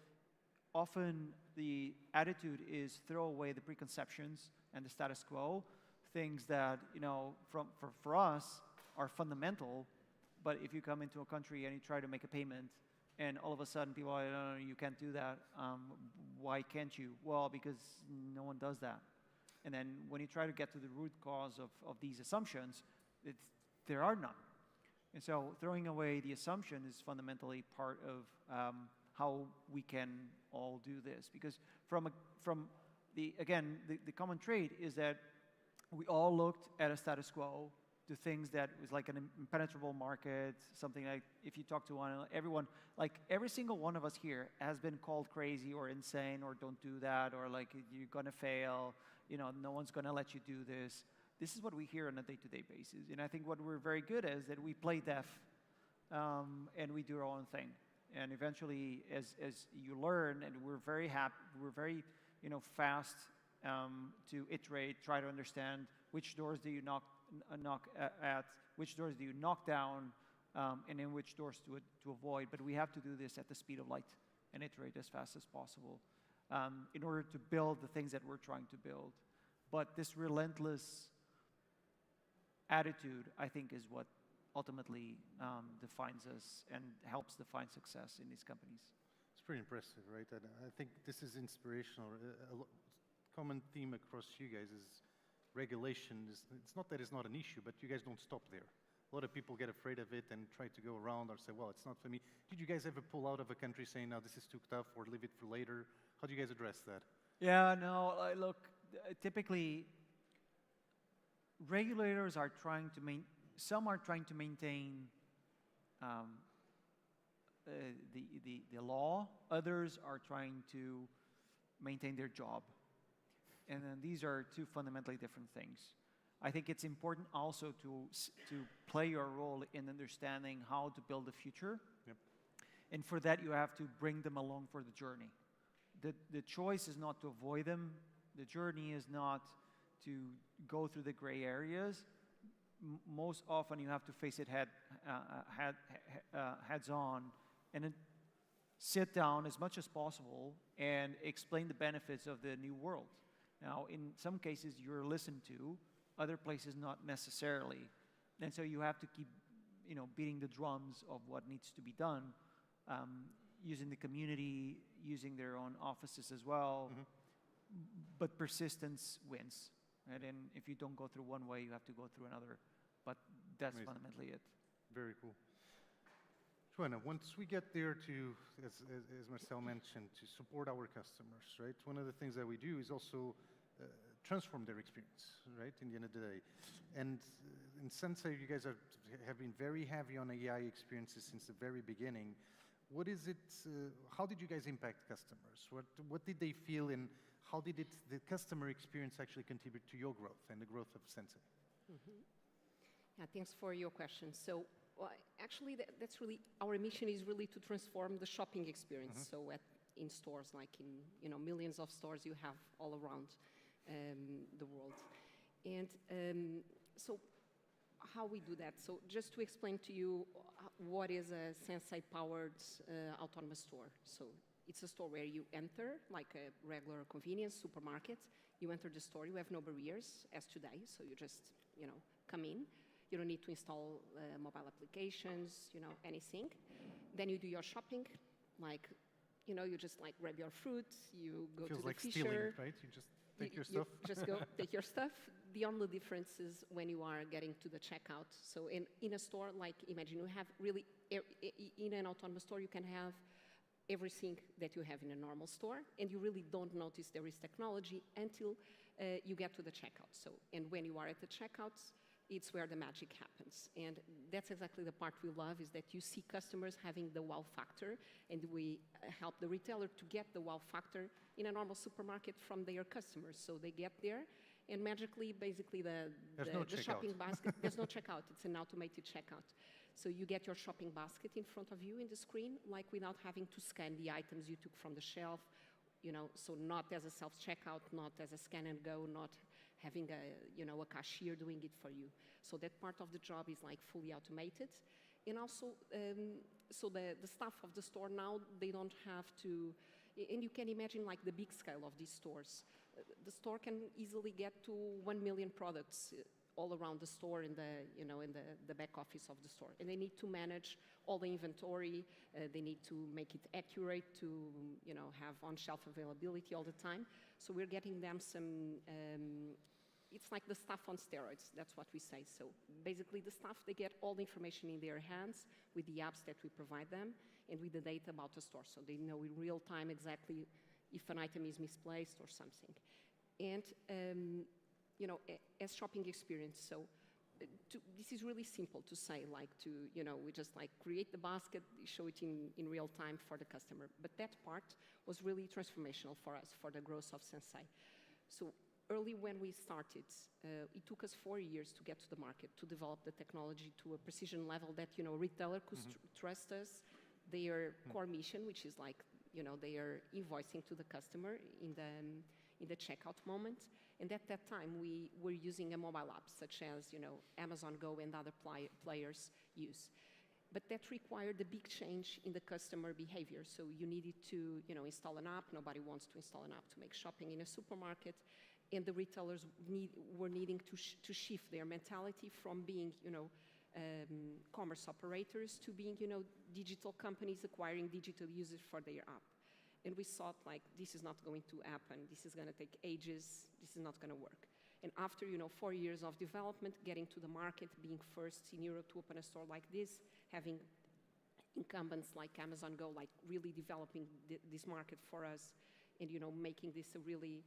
often the attitude is throw away the preconceptions and the status quo, things that for us are fundamental. But if you come into a country and you try to make a payment, and all of a sudden people are, no, you can't do that. Why can't you? Well, because no one does that. And then when you try to get to the root cause of these assumptions, there are none. And so throwing away the assumption is fundamentally part of how we can all do this. Because the common trait is that we all looked at a status quo to things that was like an impenetrable market, something like, if you talk to everyone, like every single one of us here has been called crazy or insane or don't do that, or like you're gonna fail, no one's gonna let you do this. This is what we hear on a day-to-day basis. And I think what we're very good at is that we play deaf and we do our own thing. And eventually, as you learn, and we're very fast to iterate, try to understand which doors do you knock at, which doors do you knock down, and in which doors to avoid. But we have to do this at the speed of light and iterate as fast as possible in order to build the things that we're trying to build. But this relentless attitude, I think, is what ultimately defines us and helps define success in these companies. It's pretty impressive, right? And I think this is inspirational. A common theme across you guys is regulation. It's not that it's not an issue, but you guys don't stop there. A lot of people get afraid of it and try to go around or say, well, it's not for me. Did you guys ever pull out of a country saying, no, this is too tough, or leave it for later? How do you guys address that? Yeah, no, look, typically, regulators are trying to some are trying to maintain the law, others are trying to maintain their job. And then these are two fundamentally different things. I think it's important also to play your role in understanding how to build the future. Yep. And for that, you have to bring them along for the journey. The choice is not to avoid them. The journey is not to go through the gray areas. Most often, you have to face it heads on, and then sit down as much as possible and explain the benefits of the new world. Now, in some cases, you're listened to, other places not necessarily. And so you have to keep, beating the drums of what needs to be done, using the community, using their own offices as well. Mm-hmm. But persistence wins. Right? And if you don't go through one way, you have to go through another. But that's amazing. Fundamentally it. Very cool. Joanna, once we get there to, as Marcel mentioned, to support our customers, right? One of the things that we do is also transform their experience, right, in the end of the day. And in Sensei, you guys have been very heavy on AI experiences since the very beginning. What is it, how did you guys impact customers? What did they feel, and how did the customer experience actually contribute to your growth and the growth of Sensei? Mm-hmm. Yeah, thanks for your question. So actually, that's really, our mission is really to transform the shopping experience. Mm-hmm. So in stores, like in millions of stores you have all around the world. And so how we do that. So just to explain to you what is a Sensei-powered autonomous store. So it's a store where you enter, like a regular convenience supermarket. You enter the store, you have no barriers, as today. So you just, come in. You don't need to install mobile applications, anything. Then you do your shopping, like, you just like grab your fruit, you go to the like fisher. stealing, right? You just take your stuff. You just go take your stuff. The only difference is when you are getting to the checkout. So in a store, like imagine you have really, in an autonomous store, you can have everything that you have in a normal store, and you really don't notice there is technology until you get to the checkout. So, and when you are at the checkouts, it's where the magic happens. And that's exactly the part we love, is that you see customers having the wow factor, and we help the retailer to get the wow factor in a normal supermarket from their customers. So they get there, and magically, basically, the shopping basket, there's no checkout, it's an automated checkout. So you get your shopping basket in front of you in the screen, like without having to scan the items you took from the shelf, so not as a self-checkout, not as a scan and go, not having a cashier doing it for you. So that part of the job is like fully automated. And also, so the staff of the store now, they don't have to, and you can imagine like the big scale of these stores. The store can easily get to 1 million products all around the store in the back office of the store. And they need to manage all the inventory. They need to make it accurate, to have on-shelf availability all the time. So we're getting them some, it's like the staff on steroids, that's what we say. So basically the staff, they get all the information in their hands with the apps that we provide them and with the data about the store. So they know in real time exactly if an item is misplaced or something. And as shopping experience, so this is really simple to say, like we just like create the basket, show it in real time for the customer. But that part was really transformational for us, for the growth of Sensei. So early when we started, it took us 4 years to get to the market, to develop the technology to a precision level that, a retailer could trust us, their core mission, which is like, they are invoicing to the customer in the checkout moment. And at that time, we were using a mobile app, such as, Amazon Go and other players use. But that required a big change in the customer behavior. So you needed to, install an app. Nobody wants to install an app to make shopping in a supermarket. And the retailers were needing to shift their mentality from being, commerce operators to being, digital companies acquiring digital users for their app. And we thought, like, this is not going to happen. This is going to take ages. This is not going to work. And after, 4 years of development, getting to the market, being first in Europe to open a store like this, having incumbents like Amazon Go, like really developing this market for us, and, making this a really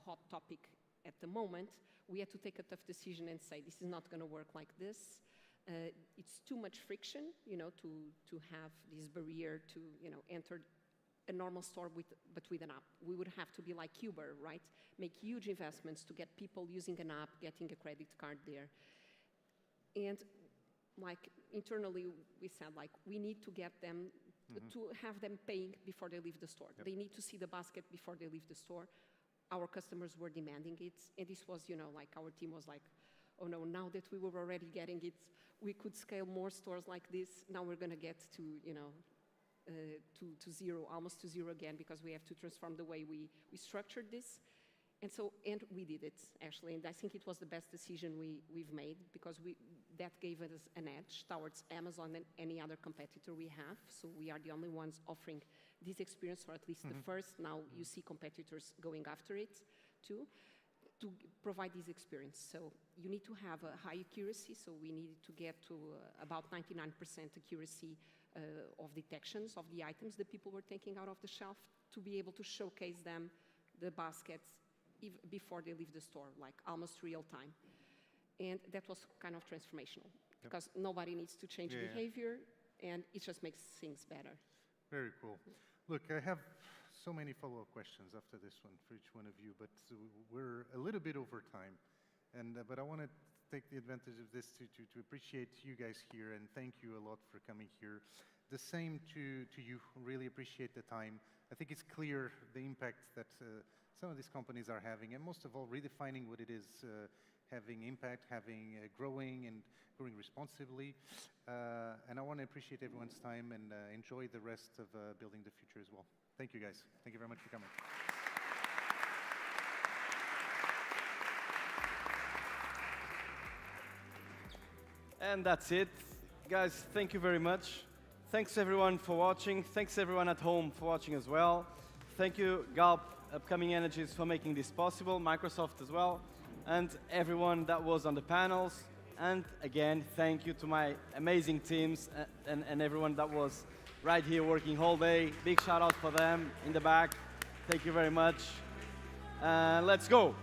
hot topic at the moment, we had to take a tough decision and say, this is not going to work like this. It's too much friction, to have this barrier to, enter a normal store but with an app. We would have to be like Uber, right? Make huge investments to get people using an app, getting a credit card there. And like internally, we said like, we need to get them, to have them paying before they leave the store. Yep. They need to see the basket before they leave the store. Our customers were demanding it. And this was, like our team was like, oh no, now that we were already getting it, we could scale more stores like this. Now we're gonna get to, to zero, almost to zero again, because we have to transform the way we structured this. And we did it, actually, and I think it was the best decision we've made, because that gave us an edge towards Amazon and any other competitor we have. So we are the only ones offering this experience, or at least the first. Now you see competitors going after it too, to provide this experience. So you need to have a high accuracy, so we needed to get to about 99% accuracy of detections of the items that people were taking out of the shelf, to be able to showcase them, the baskets, before they leave the store, like almost real time. And that was kind of transformational, because nobody needs to change behavior, and it just makes things better. Very cool. Look, I have so many follow-up questions after this one for each one of you, but we're a little bit over time. But I want to take the advantage of this to appreciate you guys here, and thank you a lot for coming here. The same to you, really appreciate the time. I think it's clear the impact that some of these companies are having, and most of all, redefining what it is having impact, growing and growing responsibly. And I want to appreciate everyone's time and enjoy the rest of building the future as well. Thank you, guys. Thank you very much for coming. And that's it. Guys, thank you very much. Thanks everyone for watching. Thanks everyone at home for watching as well. Thank you, Galp Upcoming Energies, for making this possible, Microsoft as well, and everyone that was on the panels. And again, thank you to my amazing teams and everyone that was right here working whole day. Big shout out for them in the back. Thank you very much. Let's go.